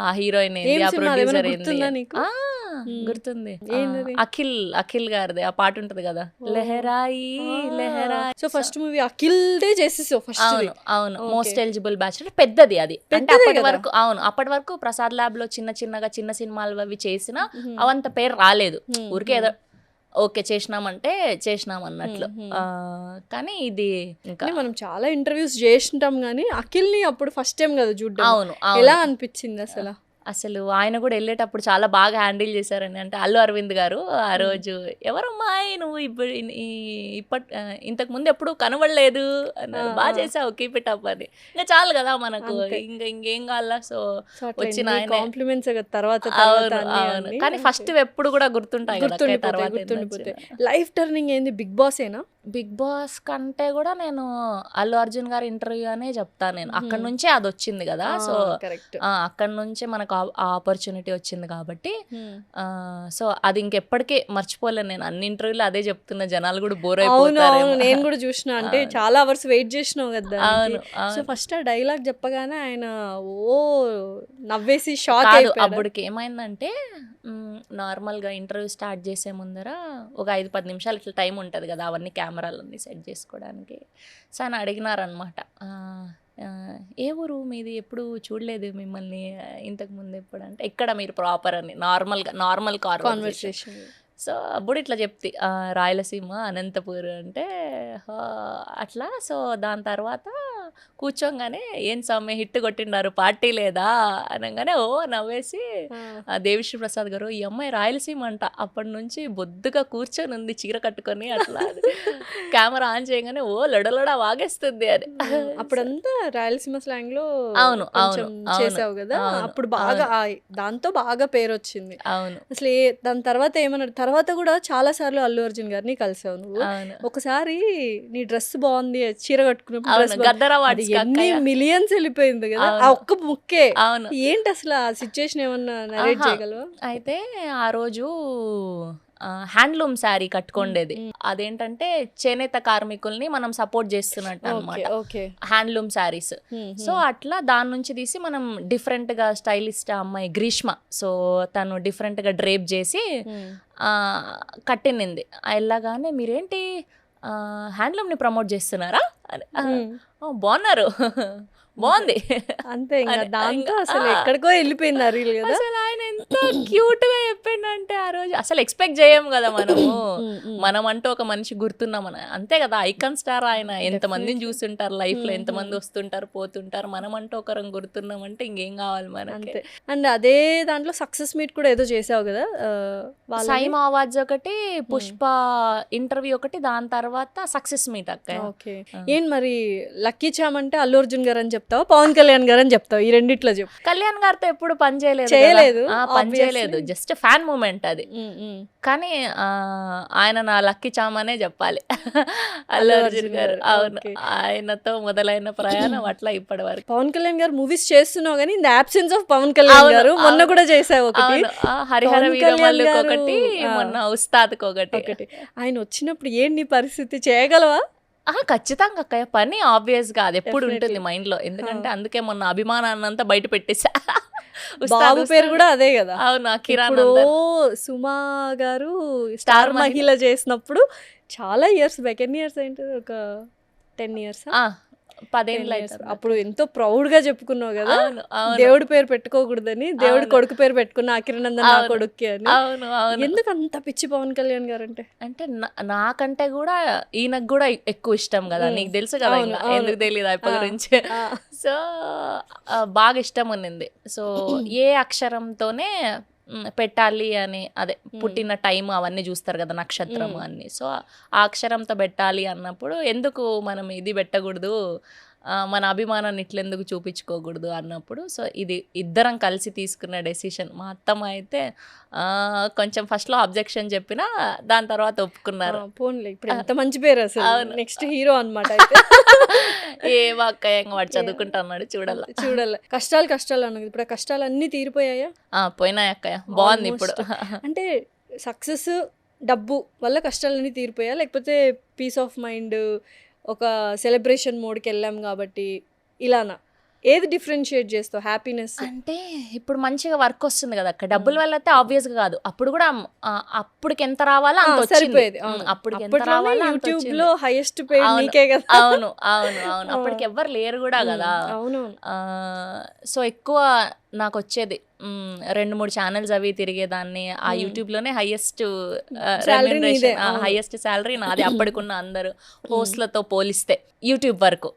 ఆ హీరోయిన్ ఏంది, ఆ ప్రొడ్యూసర్ ఏంది. గుర్తుంది, అఖిల్ గారిది ఆ పాట ఉంటది కదా, లెహరాయి లెహరాయి. సో ఫస్ట్ మూవీ అఖిల్ దే చేసేసావు ఫస్ట్? అవును, మోస్ట్ ఎలిజిబుల్ బ్యాచులర్, పెద్దది అది. అంటే అప్పటి వరకు అప్పటి వరకు ప్రసాద్ ల్యాబ్ లో చిన్న సినిమాలు అవి చేసినా అవంత పేరు రాలేదు, ఊరికే ఏదో ఓకే చేసినామంటే చేసినాం అన్నట్లు. కానీ ఇది ఇంకా మనం చాలా ఇంటర్వ్యూస్ చేసింటాం కానీ అఖిల్ని అప్పుడు ఫస్ట్ టైం కదా చూడ్డం. అవును, ఎలా అనిపించింది అసలు ఆయన కూడా వెళ్ళేటప్పుడు చాలా బాగా హ్యాండిల్ చేశారని. అంటే అల్లు అరవింద్ గారు ఆ రోజు ఎవరమ్మా నువ్వు ఇంతకు ముందు ఎప్పుడు కనబడలేదు అన్నారు, బాగా చేసావు కీప్ ఇట్ అప్ అని. ఇంకా చాలు కదా మనకు, ఇంకేం కావాలా. సో వచ్చిన కాంప్లిమెంట్స్ తర్వాత. కానీ ఫస్ట్ ఎప్పుడు కూడా గుర్తుంటాయి కదా. లైఫ్ టర్నింగ్ ఏంది బిగ్ బాస్ ఏనా? బిగ్ బాస్ కంటే కూడా నేను అల్లు అర్జున్ గారి ఇంటర్వ్యూ అనే చెప్తాను నేను. అక్కడ నుంచే అది వచ్చింది కదా, సో కరెక్ట్. అక్కడ నుంచే మనకు ఆ ఆపర్చునిటీ వచ్చింది కాబట్టి సో అది ఇంకెప్పటికీ మర్చిపోలేను నేను. అన్ని ఇంటర్వ్యూలు అదే చెప్తున్నా, జనాలు కూడా బోర్ అవును అవును, అయిపోతారు. నేను కూడా చూసిన. అంటే చాలా అవర్స్ వెయిట్ చేసినావు కదా. అవును సో ఫస్ట్ ఆ డైలాగ్ చెప్పగానే ఆయన ఓ నవ్వేసి షాక్ కాదు, అయిపోయాడు. అప్పటికి ఏమైందంటే నార్మల్గా ఇంటర్వ్యూ స్టార్ట్ చేసే ముందర ఒక 5-10 నిమిషాలు ఇట్లా టైం ఉంటుంది కదా అవన్నీ కెమెరాలన్నీ సెట్ చేసుకోవడానికి. సో ఆయన అడిగినారనమాట, ఏ ఊరు మీది, ఎప్పుడు చూడలేదు మిమ్మల్ని ఇంతకు ముందు ఎప్పుడు అంటే, ఇక్కడ మీరు ప్రాపర్ అని నార్మల్ కాన్వర్సేషన్. కాన్వర్సేషన్. సో అప్పుడు ఇట్లా చెప్తి, రాయలసీమ అనంతపూర్ అంటే అట్లా. సో దాని తర్వాత కూర్చోగానే ఏం సమ్మె హిట్ కొట్టిండారు పార్టీ లేదా అనగానే ఓ నవ్వేసి దేవిశ్రీ ప్రసాద్ గారు, ఈ అమ్మాయి రాయలసీమ అంట, అప్పటి నుంచి బొద్దుగా కూర్చొని ఉంది చీర కట్టుకొని అట్లా. కెమెరా ఆన్ చేయగానే ఓ లొడలొడ వాగేస్తుంది అని. అప్పుడంతా రాయలసీమ స్లాంగ్ లో అవును కొంచెం అవును చేసావు కదా. అవును, అప్పుడు బాగా దాంతో బాగా పేరు వచ్చింది. అవును అసలు దాని తర్వాత ఏమన్నాడు, తర్వాత కూడా చాలా సార్లు అల్లు అర్జున్ గారిని కలిసావు నువ్వు. అవును ఒకసారి నీ డ్రెస్ బాగుంది, చీర కట్టుకున్నప్పుడు అవును, డ్రెస్ బాగుంది, గద్దర అది వాట్స్ ఎన్ని మిలియన్స్ వెళ్ళిపోయింది కదా ఆ అవును. ఒక్క ముక్కే. అవును. ఏంటి అసలు ఆ సిచ్యుయేషన్ ఏమన్నా నరేట్ ఆహా. చేయగలవా? అయితే ఆ రోజు హ్యాండ్లూమ్ శారీ కట్టుకోండేది. అదేంటంటే చేనేత కార్మికుల్ని మనం సపోర్ట్ చేస్తున్నట్టు అనమాట, ఓకే. హ్యాండ్లూమ్ శారీస్. సో అట్లా దాని నుంచి తీసి మనం డిఫరెంట్గా స్టైలిస్ట్ అమ్మాయి గ్రీష్మ, సో తను డిఫరెంట్గా డ్రేప్ చేసి కట్టినింది. వెళ్ళగానే మీరేంటి హ్యాండ్లూమ్ని ప్రమోట్ చేస్తున్నారా అని, బాగున్నారు బాగుంది అంతే ఇంకా అని. దాంతో ఇంకా, అసలు ఎక్కడికో వెళ్ళిపోయింది ఆ రీల్ కదా. అసలు ఆయన ఎంత క్యూట్ గా చెప్పిండంటే ఆ రోజు అసలు ఎక్స్పెక్ట్ చేయము కదా మనము. మనం అంటూ ఒక మనిషి గుర్తున్నామని, అంతే కదా, ఐకాన్ స్టార్ ఆయన. ఎంతమందిని చూస్తుంటారు లైఫ్ లో, ఎంతమంది వస్తుంటారు పోతుంటారు, మనం అంటూ ఒకరం గుర్తున్నామంటే ఇంకేం కావాలి మనకి. అంతే. అండ్ అదే దాంట్లో సక్సెస్ మీట్ కూడా ఏదో చేసావు కదా. సైమా అవార్డ్స్ ఒకటి, పుష్ప ఇంటర్వ్యూ ఒకటి, దాని తర్వాత సక్సెస్ మీట్ అక్క. ఓకే. ఏం మరి లక్కీ చామ్ అంటే అల్లు అర్జున్ గారు అని చెప్తావా, పవన్ కళ్యాణ్ గారు అని చెప్తావు? ఈ రెండిట్లో చెప్పు. కళ్యాణ్ గారితో ఎప్పుడు పని చేయలేదు చేయలేదు, పని చేయలేదు, జస్ట్ ఫ్యాన్ మూమెంట్ అది. కానీ ఆయన నా లక్కీ చామ్ అనే చెప్పాలి, అల్లు అర్జున్ గారు. అవును, ఆయనతో మొదలైన ప్రయాణం అట్లా ఇప్పటి వరకు. పవన్ కళ్యాణ్ గారు మూవీస్ చేస్తున్నావు కానీ in the absence of Pawan Kalyan గారు మొన్న కూడా చేసావు ఒకటి, హరిహర వీరమల్లుకి ఒకటి, మొన్న ఉస్తాద్కి ఒకటి. ఆయన వచ్చినప్పుడు ఏంటి నీ పరిస్థితి, చేయగలవా? ఖచ్చితంగా అక్కయ్య, పని ఆబ్వియస్ గా అది ఎప్పుడు ఉంటుంది మైండ్ లో. ఎందుకంటే అందుకే మొన్న అభిమానాన్నంతా బయట పెట్టేసా. బాబు పేరు కూడా అదే కదా. అవును, కిరాణ్. సుమా గారు స్టార్ మహిళ చేసినప్పుడు చాలా ఇయర్స్ బ్యాక్, ఎన్ని ఇయర్స్ ఏంటి, ఒక 10 years 10 ఏళ్ళు. అప్పుడు ఎంతో ప్రౌడ్ గా చెప్పుకున్నావు కదా, అవును అవును దేవుడి పేరు పెట్టుకోకూడదని, దేవుడి కొడుకు పేరు పెట్టుకున్న అఖిరానందన్ నా కొడుక్కి అని. అవును అవును. ఎందుకు అంత పిచ్చి పవన్ కళ్యాణ్ గారు అంటే? అంటే నాకంటే కూడా ఈయనకు కూడా ఎక్కువ ఇష్టం కదా, నీకు తెలుసు కదా, ఇంకా ఎందుకు తెలియదు అప్పటి గురించి. సో బాగా ఇష్టం ఉన్నింది. సో ఏ అక్షరంతోనే పెట్టాలి అని, అదే పుట్టిన టైం అవన్నీ చూస్తారు కదా, నక్షత్రం అన్ని. సో ఆ అక్షరంతో పెట్టాలి అన్నప్పుడు ఎందుకు మనం ఇది పెట్టకూడదు, మన అభిమానాన్ని ఇట్లెందుకు చూపించుకోకూడదు అన్నప్పుడు, సో ఇది ఇద్దరం కలిసి తీసుకున్న డెసిషన్. మా అత్తమ్మ అయితే కొంచెం ఫస్ట్లో అబ్జెక్షన్ చెప్పినా దాని తర్వాత ఒప్పుకున్నారు. పోన్లే, ఇప్పుడు ఎంత మంచి పేరు అసలు, నెక్స్ట్ హీరో అనమాట. ఏ అక్కయ్య వాడు చదువుకుంటా అన్నాడు, చూడాల. కష్టాలు అన్నది, ఇప్పుడు ఆ కష్టాలు అన్నీ తీరిపోయాయా? పోయినాయి అక్కయ్య, బాగుంది ఇప్పుడు. అంటే సక్సెస్ డబ్బు వల్ల కష్టాలన్నీ తీరిపోయా, లేకపోతే పీస్ ఆఫ్ మైండ్, ఒక సెలబ్రేషన్ మోడ్కి వెళ్ళాం కాబట్టి ఇలానా? ఏది డిఫరెన్షియేట్ చేస్తావు హ్యాపీనెస్ అంటే? ఇప్పుడు మంచిగా వర్క్ వస్తుంది కదా అక్క, డబ్బుల వల్ల అయితే ఆబ్వియస్ గా కాదు. అప్పుడు కూడా అప్పటికి ఎంత రావాలో అంత సరిపోయేది. అప్పటికి ఎంత రావాలో యూట్యూబ్ లో హైయెస్ట్ పేడ్ నీకే కదా. అవును అవును అవును, అప్పటికి ఎవ్వరు లేరు కూడా కదా. అవును. సో ఎక్కువ నాకు వచ్చేది 2-3 ఛానల్స్ అవి తిరిగేదాన్ని. ఆ యూట్యూబ్ లోనే హైయెస్ట్ శాలరీ నాది అప్పటికున్న అందరు హోస్ట్లతో పోలిస్తే యూట్యూబ్ వరకు.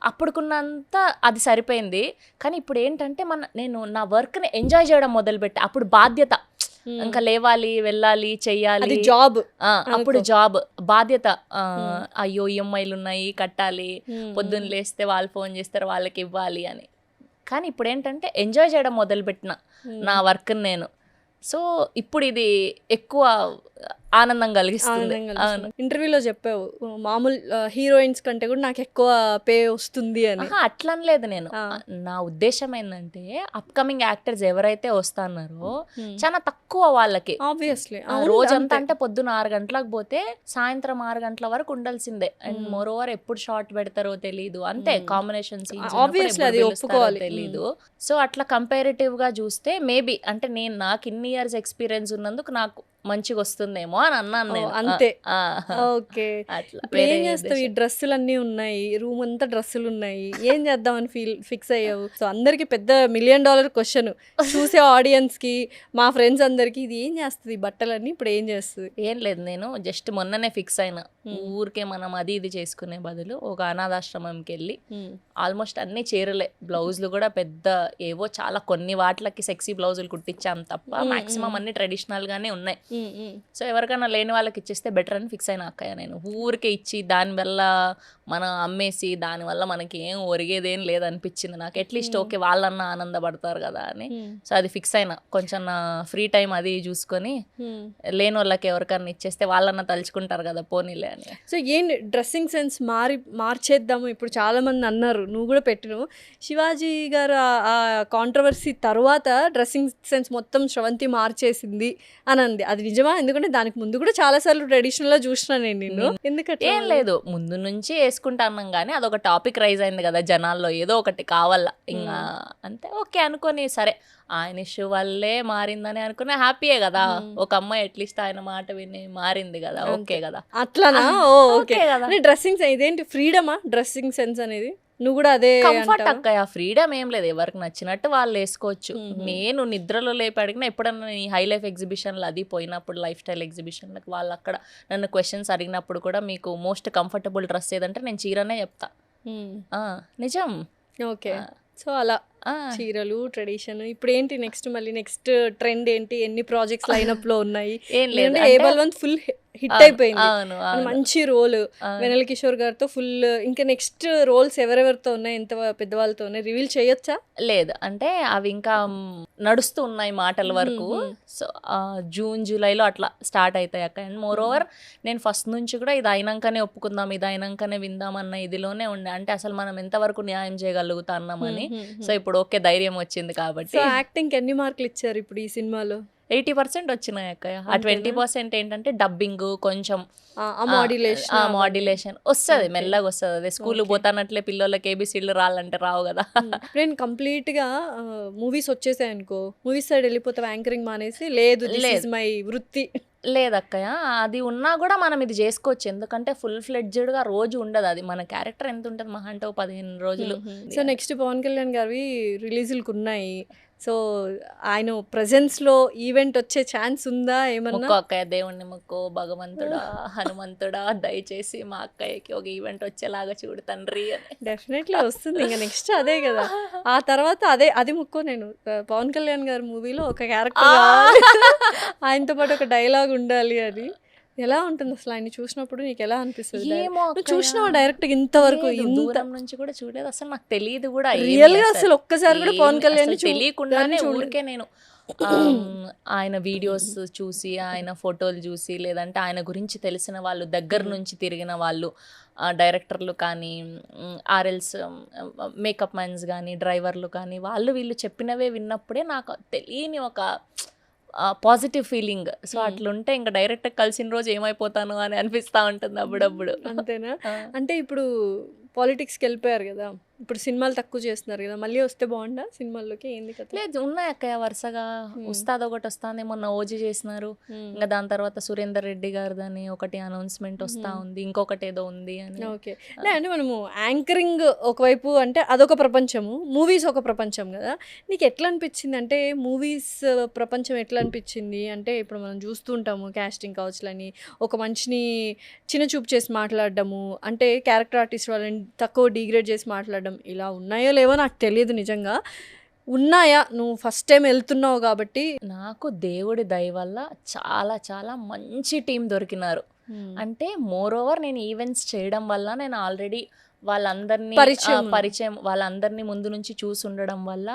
అప్పుడుకున్నంత అది సరిపోయింది. కానీ ఇప్పుడు ఏంటంటే నేను నా వర్క్ని ఎంజాయ్ చేయడం మొదలుపెట్టా. అప్పుడు బాధ్యత, ఇంకా లేవాలి, వెళ్ళాలి, చెయ్యాలి, జాబ్. అప్పుడు జాబ్ బాధ్యత. అయ్యో ఈఎంఐలు ఉన్నాయి, కట్టాలి, పొద్దున్న లేస్తే వాళ్ళు ఫోన్ చేస్తారు, వాళ్ళకి ఇవ్వాలి అని. కానీ ఇప్పుడు ఏంటంటే ఎంజాయ్ చేయడం మొదలుపెట్టిన నా వర్క్ని నేను. సో ఇప్పుడు ఇది ఎక్కువ ఆనందం కలిగిస్తుంది. అవును. ఇంటర్వ్యూలో చెప్పావు మామూలు హీరోయిన్స్ కంటే కూడా నాకు ఎక్కువ పే వస్తుంది అని. అట్లా అనలేదు నేను. నా ఉద్దేశం ఏంటంటే అప్కమింగ్ యాక్టర్స్ ఎవరైతే వస్తున్నారో చాలా తక్కువ వాళ్ళకి. ఆబ్వియస్లీ రోజంతా అంటే పొద్దున 6 గంటలకు పోతే సాయంత్రం 6 గంటల వరకు ఉండాల్సిందే. అండ్ మోర్ ఓవర్ ఎప్పుడు షార్ట్ పెడతారో తెలియదు. అంతే కాంబినేషన్ తెలీదు. సో అట్లా కంపారిటివ్ గా చూస్తే మేబీ అంటే నాకు ఇన్ని ఇయర్స్ ఎక్స్పీరియన్స్ ఉన్నందుకు నాకు మంచిగా వస్తుందేమో అని అన్నాను నేను. అంతే. ఓకే. ఇప్పుడు ఏం చేస్తావు? ఈ డ్రెస్సులన్నీ ఉన్నాయి, రూమ్ అంతా డ్రెస్సులు ఉన్నాయి, ఏం చేద్దామని ఫిక్స్ అయ్యావు? సో అందరికి పెద్ద $1 million క్వశ్చన్, చూసే ఆడియన్స్ కి, మా ఫ్రెండ్స్ అందరికి, ఇది ఏం చేస్తుంది బట్టలన్నీ, ఇప్పుడు ఏం చేస్తుంది? ఏం లేదు, నేను జస్ట్ మొన్ననే ఫిక్స్ అయినా. ఊరికే మనం అది ఇది చేసుకునే బదులు ఒక అనాథాశ్రమంకి వెళ్ళి ఆల్మోస్ట్ అన్ని చీరలే, బ్లౌజులు కూడా పెద్ద ఏవో చాలా కొన్ని వాటిలకి సెక్సీ బ్లౌజులు కుట్టించాం తప్ప మాక్సిమం అన్ని ట్రెడిషనల్ గానే ఉన్నాయి. సో ఎవరికైనా లేని వాళ్ళకి ఇచ్చేస్తే బెటర్ అని ఫిక్స్ అయినా అక్కయ్య. నేను ఊరికే ఇచ్చి దానివల్ల మనం అమ్మేసి దానివల్ల మనకి ఏం ఒరిగేదేం లేదనిపించింది నాకు. అట్లీస్ట్ ఓకే వాళ్ళన్నా ఆనందపడతారు కదా అని. సో అది ఫిక్స్ అయినా. కొంచెం నా ఫ్రీ టైం అది చూసుకొని లేని వాళ్ళకి ఎవరికన్నా ఇచ్చేస్తే వాళ్ళన్నా తలుచుకుంటారు కదా పోనీలే అని. సో ఏంటి డ్రెస్సింగ్ సెన్స్ మార్చేద్దాము. ఇప్పుడు చాలా మంది అన్నారు, నువ్వు కూడా పెట్టినావు, శివాజీ గారు ఆ కాంట్రవర్సీ తర్వాత డ్రెస్సింగ్ సెన్స్ మొత్తం శ్రవంతి మార్చేసింది అని అంది. అది నిజమా? ఎందుకంటే దానికి ముందు కూడా చాలా సార్లు ట్రెడిషనల్ గా చూసినా నేను. ఎందుకంటే ఏం లేదు, ముందు నుంచి వేసుకుంటా అన్నాం కానీ అదొక టాపిక్ రైజ్ అయింది కదా జనాల్లో, ఏదో ఒకటి కావాలా ఇంకా అంతే. ఓకే అనుకోని సరే ఆయన ఇష్యూ వల్లే మారిందని అనుకున్నా హ్యాపీయే కదా. ఒక అమ్మాయి అట్లీస్ట్ ఆయన మాట విని మారింది కదా, ఓకే కదా. అట్లానా? ఓకే కదా. డ్రెస్సింగ్ ఇదేంటి ఫ్రీడమా డ్రెస్సింగ్ సెన్స్ అనేది? నువ్వు కూడా అదే కంఫర్ట్ అక్కయ్య, ఫ్రీడమ్ ఏం లేదు, ఎవరికి నచ్చినట్టు వాళ్ళు వేసుకోవచ్చు. నేను నిద్రలో లేపి అడిగినా ఎప్పుడన్నా ఈ హై లైఫ్ ఎగ్జిబిషన్లు అది పోయినప్పుడు, లైఫ్ స్టైల్ ఎగ్జిబిషన్లకు వాళ్ళు అక్కడ నన్ను క్వశ్చన్స్ అడిగినప్పుడు కూడా మీకు మోస్ట్ కంఫర్టబుల్ డ్రెస్ ఏదంటే నేను చీరనే చెప్తా. నిజం. ఓకే. సో అలా చీరలు ట్రెడిషన్. ఇప్పుడు ఏంటి నెక్స్ట్, మళ్ళీ నెక్స్ట్ ట్రెండ్ ఏంటి? ఎన్ని ప్రాజెక్ట్స్ లైనప్ లో ఉన్నాయి? ఏం లేదు, ఏ బల్వంత్ ఫుల్ హిట్ అయిపోయింది, మంచి రోల్ వెనల్ కిషోర్ గారితో ఫుల్. ఇంకా నెక్స్ట్ రోల్స్ ఎవరెవరితో ఉన్నాయి, ఎంత పెద్దవాళ్ళతో ఉన్నాయి, రివీల్ చేయొచ్చా? లేదు అంటే అవి ఇంకా నడుస్తూ ఉన్నాయి మాటల వరకు. సో జూన్ జూలైలో అట్లా స్టార్ట్ అవుతాయి అక్క. అండ్ మోర్ ఓవర్ నేను ఫస్ట్ నుంచి కూడా ఇది అయినాకనే ఒప్పుకుందాం, ఇది అయినాకనే విందాం అన్న ఇదిలోనే ఉండే. అంటే అసలు మనం ఎంతవరకు న్యాయం చేయగలుగుతాన్నామని. సో ఇప్పుడు ఓకే ధైర్యం వచ్చింది కాబట్టి. యాక్టింగ్ ఎన్ని మార్కులు ఇచ్చారు ఇప్పుడు ఈ సినిమాలో? 80% వచ్చినాయి అక్కయ్య. ఆ 20% ఏంటంటే డబ్బింగ్, కొంచెం మాడ్యులేషన్ వస్తుంది, మెల్లగా వస్తుంది. అదే స్కూల్ పోతానట్లే పిల్లలకి ఏబిసిడ్లు రాలంటే రావు కదా. నేను కంప్లీట్ గా మూవీస్ వచ్చేసాయి అనుకో, మూవీస్ సైడ్ వెళ్ళిపోతావు, యాంకరింగ్ మానేసి? లేదు, మై వృత్తి లేదక్కయ్య. అది ఉన్నా కూడా మనం ఇది చేసుకోవచ్చు, ఎందుకంటే ఫుల్ ఫ్లెడ్జ్డ్గా రోజు ఉండదు. అది మన క్యారెక్టర్ ఎంత ఉంటుంది మహా అంటే 15 రోజులు. సో నెక్స్ట్ పవన్ కళ్యాణ్ గారి రిలీజులకు ఉన్నాయి. సో ఆయన ప్రెజెన్స్ లో ఈవెంట్ వచ్చే ఛాన్స్ ఉందా ఏమన్నా? అక్కయ్య దేవుణ్ణి మొక్కు, భగవంతుడా హనుమంతుడా దయచేసి మా అక్కయ్యకి ఒక ఈవెంట్ వచ్చేలాగా చూడు తండ్రి అని. డెఫినెట్లీ వస్తుంది. ఇంకా నెక్స్ట్ అదే కదా. ఆ తర్వాత అది ముక్కో. నేను పవన్ కళ్యాణ్ గారి మూవీలో ఒక క్యారెక్టర్, ఆయనతో పాటు ఒక డైలాగ్ ఉండాలి అని. ఎలా ఉంటుంది అసలు ఆయన చూసినప్పుడు? నీకు ఎలా అనిపిస్తుంది? చూసినావా డైరెక్ట్ ఇంతవరకు? దూరం నుంచి కూడా చూడలేదు, అసలు నాకు తెలియదు కూడా రియల్ గా. అసలు ఒక్కసారి కూడా పవన్ కళ్యాణ్ తెలియకుండానే ఊరికే నేను ఆయన వీడియోస్ చూసి, ఆయన ఫోటోలు చూసి, లేదంటే ఆయన గురించి తెలిసిన వాళ్ళు, దగ్గర నుంచి తిరిగిన వాళ్ళు, డైరెక్టర్లు కానీ, ఆర్ఎల్స్ మేకప్ మ్యాన్స్ కానీ, డ్రైవర్లు కానీ, వాళ్ళు వీళ్ళు చెప్పినవే విన్నప్పుడే నాకు తెలియని ఒక పాజిటివ్ ఫీలింగ్. సో అట్లుంటే ఇంకా డైరెక్ట్ కలిసిన రోజు ఏమైపోతాను అని అనిపిస్తూ ఉంటుంది అప్పుడప్పుడు. అంతేనా? అంటే ఇప్పుడు పాలిటిక్స్కి వెళ్ళిపోయారు కదా, ఇప్పుడు సినిమాలు తక్కువ చేస్తున్నారు కదా, మళ్ళీ వస్తే బాగుండా సినిమాల్లోకి? ఏంది కదా? లేదు, ఉన్నాయి అక్కయ్య వరుసగా. ఉస్తాద్ ఒకటి వస్తుంది, మొన్న ఓజీ చేసినారు. ఇంకా దాని తర్వాత సురేందర్ రెడ్డి గారిదని ఒకటి అనౌన్స్మెంట్ వస్తూ ఉంది, ఇంకొకటి ఏదో ఉంది అని. ఓకే. అంటే మనము యాంకరింగ్ ఒకవైపు అంటే అదొక ప్రపంచము, మూవీస్ ఒక ప్రపంచం కదా. నీకు ఎట్లా అనిపించింది? అంటే మూవీస్ ప్రపంచం ఎట్లా అనిపించింది అంటే, ఇప్పుడు మనం చూస్తూ ఉంటాము క్యాస్టింగ్ కౌచ్లని, ఒక మనిషిని చిన్న చూపు చేసి మాట్లాడడము, అంటే క్యారెక్టర్ ఆర్టిస్ట్ వాళ్ళని తక్కువ డిగ్రేడ్ చేసి మాట్లాడడం, ఇలా ఉన్నాయో లేవో నాకు తెలియదు నిజంగా. ఉన్నాయా? నువ్వు ఫస్ట్ టైం వెళ్తున్నావు కాబట్టి. నాకు దేవుడి దయ వల్ల చాలా చాలా మంచి టీం దొరికినారు. అంటే మోర్ ఓవర్ నేను ఈవెంట్స్ చేయడం వల్ల నేను ఆల్రెడీ వాళ్ళందరినీ పరిచయం వాళ్ళందరినీ ముందు నుంచి చూసి ఉండడం వల్ల,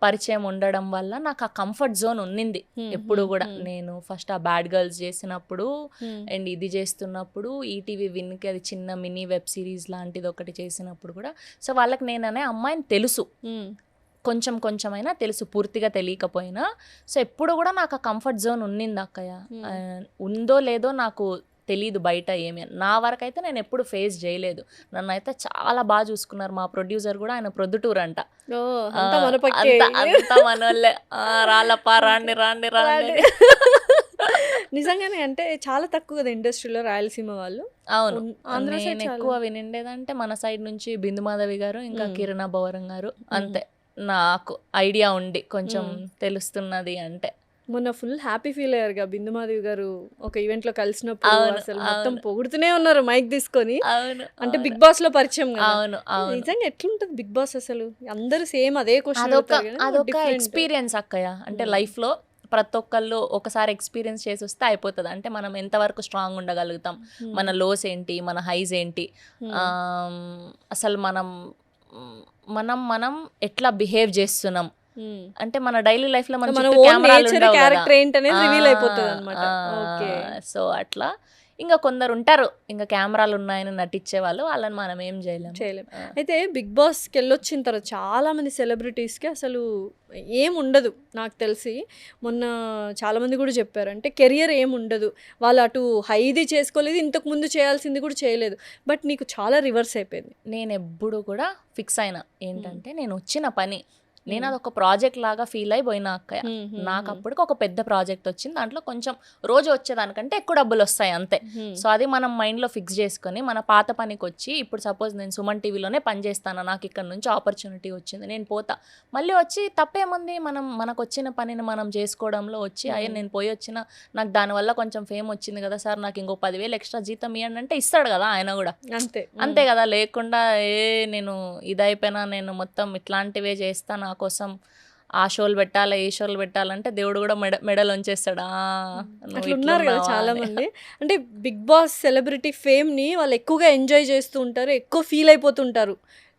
పరిచయం ఉండడం వల్ల నాకు ఆ కంఫర్ట్ జోన్ ఉన్నింది ఎప్పుడు కూడా. నేను ఫస్ట్ ఆ బ్యాడ్ గర్ల్స్ చేసినప్పుడు అండ్ ఇది చేస్తున్నప్పుడు ఈటీవీ విన్కి అది చిన్న మినీ వెబ్ సిరీస్ లాంటిది ఒకటి చేసినప్పుడు కూడా, సో వాళ్ళకి నేననే అమ్మాయిని తెలుసు, కొంచెం కొంచెమైనా తెలుసు, పూర్తిగా తెలియకపోయినా. సో ఎప్పుడు కూడా నాకు ఆ కంఫర్ట్ జోన్ ఉన్నింది అక్కయ్య. ఉందో లేదో నాకు తెలీదు బయట ఏమి. నా వరకు అయితే నేను ఎప్పుడు ఫేస్ చేయలేదు. నన్ను అయితే చాలా బాగా చూసుకున్నారు. మా ప్రొడ్యూసర్ కూడా, ఆయన ప్రొద్దుటూరు అంట. అంతా మనోళ్ళే, రాళ్ళప్ప రాండి రాండి రాండి. నిజంగానే అంటే చాలా తక్కువ కదా ఇండస్ట్రీలో రాయలసీమ వాళ్ళు. అవును, నేను ఎక్కువ వినిండేదంటే మన సైడ్ నుంచి బిందు మాధవి గారు, ఇంకా కిరణ్ బవరం గారు, అంతే నాకు ఐడియా ఉండి కొంచెం తెలుస్తున్నది అంటే. మొన్న ఫుల్ హ్యాపీ ఫీల్ అయ్యారుగా బిందు మాధవి గారు ఒక ఈవెంట్ లో కలిసినప్పుడు. అసలు మొత్తం పొగుడుతూనే ఉన్నారు మైక్ తీసుకొని. అంటే బిగ్ బాస్ లో పరిచయం కదా. నిజంగా ఎట్లుంటది బిగ్ బాస్ అసలు? అందరూ సేమ్ అదే క్వశ్చన్. అదొక ఎక్స్పీరియన్స్ అక్కయ్య. అంటే లైఫ్ లో ప్రతి ఒక్కళ్ళు ఒకసారి ఎక్స్పీరియన్స్ చేసి వస్తే అయిపోతుంది. అంటే మనం ఎంతవరకు స్ట్రాంగ్ ఉండగలుగుతాం, మన లోస్ ఏంటి, మన హైస్ ఏంటి, అసలు మనం మనం మనం ఎట్లా బిహేవ్ చేస్తున్నాం, అంటే మన డైలీ లైఫ్ లో మన సో అట్లా. ఇంకా కొందరు ఉంటారు ఇంకా కెమెరాలు ఉన్నాయని నటించే వాళ్ళు, వాళ్ళని మనం ఏం చేయలేం. అయితే బిగ్ బాస్కి వెళ్ళొచ్చిన తర్వాత చాలా మంది సెలబ్రిటీస్కి అసలు ఏం ఉండదు నాకు తెలిసి. మొన్న చాలామంది కూడా చెప్పారు, అంటే కెరియర్ ఏం ఉండదు, వాళ్ళు అటు హైది చేసుకోలేదు, ఇంతకు ముందు చేయాల్సింది కూడా చేయలేదు. బట్ నీకు చాలా రివర్స్ అయిపోయింది. నేను ఎప్పుడు కూడా ఫిక్స్ అయినా ఏంటంటే, నేను వచ్చిన పని నేను అదొక ప్రాజెక్ట్ లాగా ఫీల్ అయిపోయినా అక్కయ్య. నాకు అప్పటికి ఒక పెద్ద ప్రాజెక్ట్ వచ్చింది, దాంట్లో కొంచెం రోజు వచ్చేదానికంటే ఎక్కువ డబ్బులు వస్తాయి అంతే. సో అది మనం మైండ్లో ఫిక్స్ చేసుకొని మన పాత పనికి వచ్చి, ఇప్పుడు సపోజ్ నేను సుమన్ టీవీలోనే పని చేస్తాను, నాకు ఇక్కడ నుంచి ఆపర్చునిటీ వచ్చింది, నేను పోతా, మళ్ళీ వచ్చి తప్పేముంది, మనకు వచ్చిన పనిని మనం చేసుకోవడంలో వచ్చి, అయ్యే నేను పోయి వచ్చిన, నాకు దానివల్ల కొంచెం ఫేమ్ వచ్చింది కదా సార్, నాకు ఇంకో 10,000 ఎక్స్ట్రా జీతం ఇవ్వండి అంటే ఇస్తాడు కదా ఆయన కూడా. అంతే కదా, లేకుండా నేను ఇదైపోయినా నేను మొత్తం ఇట్లాంటివే చేస్తాను, నా కోసం ఆ షోలు పెట్టాలి ఈ షోలు పెట్టాలంటే దేవుడు కూడా మెడల్ ఉంచేస్తాడు. అట్లా ఉన్నారు కదా చాలా మంది. అంటే బిగ్ బాస్ సెలబ్రిటీ ఫేమ్ని వాళ్ళు ఎక్కువగా ఎంజాయ్ చేస్తూ ఉంటారు, ఎక్కువ ఫీల్ అయిపోతుంటారు.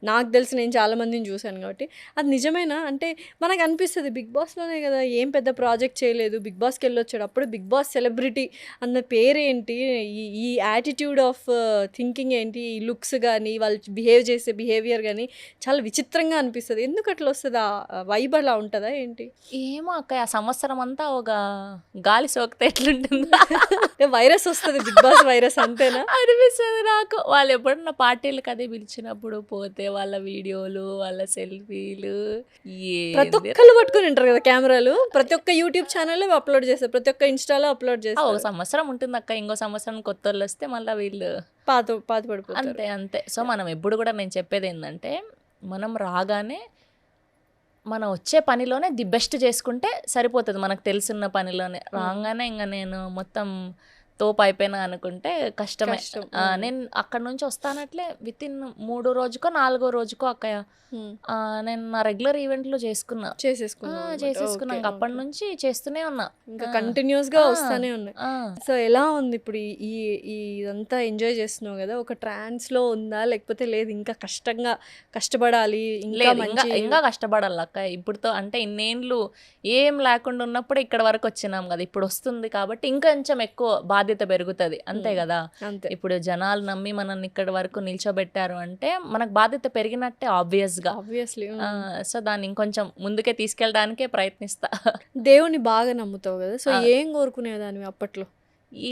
నాకు తెలిసి నేను చాలామందిని చూశాను కాబట్టి. అది నిజమేనా? అంటే మనకు అనిపిస్తుంది బిగ్ బాస్లోనే కదా, ఏం పెద్ద ప్రాజెక్ట్ చేయలేదు, బిగ్ బాస్కి వెళ్ళొచ్చాడు, అప్పుడు బిగ్ బాస్ సెలబ్రిటీ అన్న పేరేంటి, ఈ యాటిట్యూడ్ ఆఫ్ థింకింగ్ ఏంటి, ఈ లుక్స్ కానీ వాళ్ళు బిహేవ్ చేసే బిహేవియర్ కానీ చాలా విచిత్రంగా అనిపిస్తుంది. ఎందుకు అట్లా వస్తుంది? ఆ వైబ్ అలా ఉంటుందా ఏంటి? ఏమో అక్క, ఆ సంవత్సరం అంతా ఒక గాలి సోకితే ఎట్లుంటుందో వైరస్ వస్తుంది, బిగ్ బాస్ వైరస్ అంతేనా అనిపిస్తుంది నాకు. వాళ్ళు ఎప్పుడన్నా పార్టీలకు అదే పిలిచినప్పుడు పోతే వాళ్ళ వీడియోలు, వాళ్ళ సెల్ఫీలు, ప్రతి ఒక్కళ్ళు పట్టుకుని ఉంటారు కదా కెమెరాలు. ప్రతి ఒక్క యూట్యూబ్ ఛానల్లో అప్లోడ్ చేస్తారు, ప్రతి ఒక్క ఇన్స్టాలో అప్లోడ్ చేస్తారు. ఒక సంవత్సరం ఉంటుంది అక్క, ఇంకో సంవత్సరం కొత్త వాళ్ళు వస్తే మళ్ళీ వీళ్ళు పాత పడిపోతారు. అంతే. సో మనం ఎప్పుడు కూడా నేను చెప్పేది ఏంటంటే, మనం రాగానే మనం వచ్చే పనిలోనే ది బెస్ట్ చేసుకుంటే సరిపోతుంది, మనకు తెలుసున్న పనిలోనే. రాగానే ఇంకా నేను మొత్తం తోపు అయిపోయినా అనుకుంటే కష్టమే. నేను అక్కడ నుంచి వస్తానట్లే వితిన్ 3 రోజుకో 4 రోజుకో అక్కయ్య నేను నా రెగ్యులర్ ఈవెంట్లు చేసేసుకున్నాను. అప్పటి నుంచి చేస్తూనే ఉన్నా, ఇంకా కంటిన్యూస్ గా వస్తూనే ఉన్నాయి. సో ఎలా ఉంది ఇప్పుడు ఇదంతా ఎంజాయ్ చేస్తున్నావు కదా, ఒక ట్రాన్స్ లో ఉందా లేకపోతే లేదు ఇంకా కష్టపడాలి? ఇంకా కష్టపడాలి అక్క. ఇప్పుడుతో అంటే ఇన్నేళ్ళు ఏం లేకుండా ఉన్నప్పుడు ఇక్కడ వరకు వచ్చినాం కదా, ఇప్పుడు వస్తుంది కాబట్టి ఇంకొంచెం ఎక్కువ బాధ్యత పెరుగుతుంది, అంతే కదా. ఇప్పుడు జనాలు నమ్మి మనల్ని ఇక్కడ వరకు నిల్చోబెట్టారు అంటే మనకు బాధ్యత పెరిగినట్టే ఆబ్వియస్లీ. సో దాన్ని ఇంకొంచెం ముందుకే తీసుకెళ్ళడానికే ప్రయత్నిస్తా. దేవుని బాగా నమ్ముతావు కదా, సో ఏం కోరుకునేదాన్ని అప్పట్లో,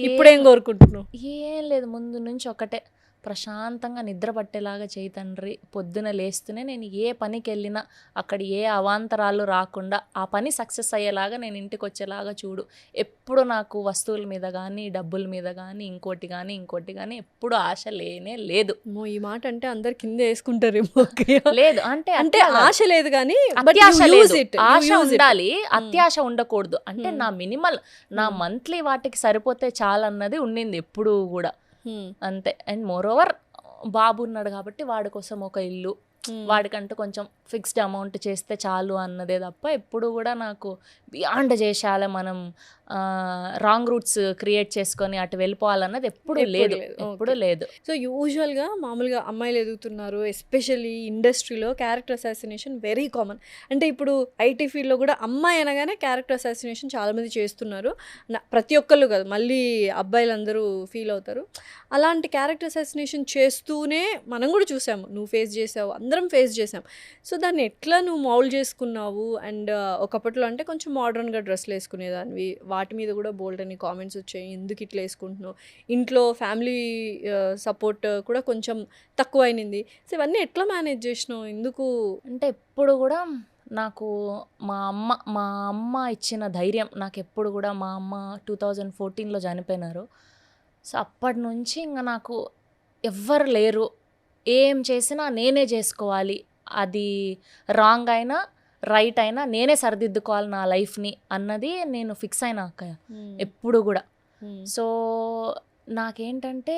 ఇప్పుడు ఏం కోరుకుంటున్నావు? ఏం లేదు, ముందు నుంచి ఒకటే, ప్రశాంతంగా నిద్ర పట్టేలాగా చేయి తండ్రి. పొద్దున లేస్తూనే నేను ఏ పనికి వెళ్ళినా అక్కడ ఏ అవాంతరాలు రాకుండా ఆ పని సక్సెస్ అయ్యేలాగా నేను ఇంటికి వచ్చేలాగా చూడు. ఎప్పుడు నాకు వస్తువుల మీద కానీ డబ్బుల మీద కానీ ఇంకోటి కానీ ఎప్పుడు ఆశ లేనే లేదు. ఈ మాట అంటే అందరు కింద వేసుకుంటారేమో. లేదు అంటే ఆశ లేదు కానీ అత్యాశ లేదు, ఆశ ఉండాలి, అత్యాశ ఉండకూడదు. అంటే నా మినిమల్ నా మంత్లీ వాటికి సరిపోతే చాలన్నది ఉండింది ఎప్పుడు కూడా, అంతే. అండ్ మోర్ ఓవర్ బాబు ఉన్నాడు కాబట్టి వాడి కోసం ఒక ఇల్లు, వాడికంటూ కొంచెం ఫిక్స్డ్ అమౌంట్ చేస్తే చాలు అన్నదే తప్ప ఎప్పుడు కూడా నాకు బియాండ్ చేసేయాలి మనం రాంగ్ రూట్స్ క్రియేట్ చేసుకొని అటు వెళ్ళిపోవాలన్నది ఎప్పుడు లేదు, ఎప్పుడు లేదు. సో యూజువల్గా మామూలుగా అమ్మాయిలు ఎదుగుతున్నారు, ఎస్పెషల్లీ ఇండస్ట్రీలో క్యారెక్టర్ అసాసినేషన్ వెరీ కామన్. అంటే ఇప్పుడు ఐటీ ఫీల్డ్లో కూడా అమ్మాయి అనగానే క్యారెక్టర్ అసాసినేషన్ చాలామంది చేస్తున్నారు. ప్రతి ఒక్కళ్ళు కాదు, మళ్ళీ అబ్బాయిలందరూ ఫీల్ అవుతారు. అలాంటి క్యారెక్టర్ అసాసినేషన్ చేస్తూనే మనం కూడా చూసాము, నువ్వు ఫేస్ చేసావు, అందరం ఫేస్ చేసాం. సో దాన్ని ఎట్లా నువ్వు మౌల్డ్ చేసుకున్నావు? అండ్ ఒకప్పట్లో అంటే కొంచెం మోడర్న్గా డ్రెస్లు వేసుకునేదానివి, వాటి మీద కూడా బోల్డ్ అని కామెంట్స్ వచ్చాయి, ఎందుకు ఇట్లా వేసుకుంటున్నావు, ఇంట్లో ఫ్యామిలీ సపోర్ట్ కూడా కొంచెం తక్కువ అయినది. సో ఇవన్నీ ఎట్లా మేనేజ్ చేసినావు? ఎందుకు అంటే ఎప్పుడు కూడా నాకు మా అమ్మ ఇచ్చిన ధైర్యం నాకు ఎప్పుడు కూడా, మా అమ్మ 2014లో చనిపోయినారు. సో అప్పటి నుంచి ఇంకా నాకు ఎవ్వరు లేరు, ఏం చేసినా నేనే చేసుకోవాలి, అది రాంగ్ అయినా రైట్ అయినా నేనే సరిదిద్దుకోవాలి నా లైఫ్ని అన్నది నేను ఫిక్స్ అయినా అక్కయ్య ఎప్పుడు కూడా. సో నాకేంటంటే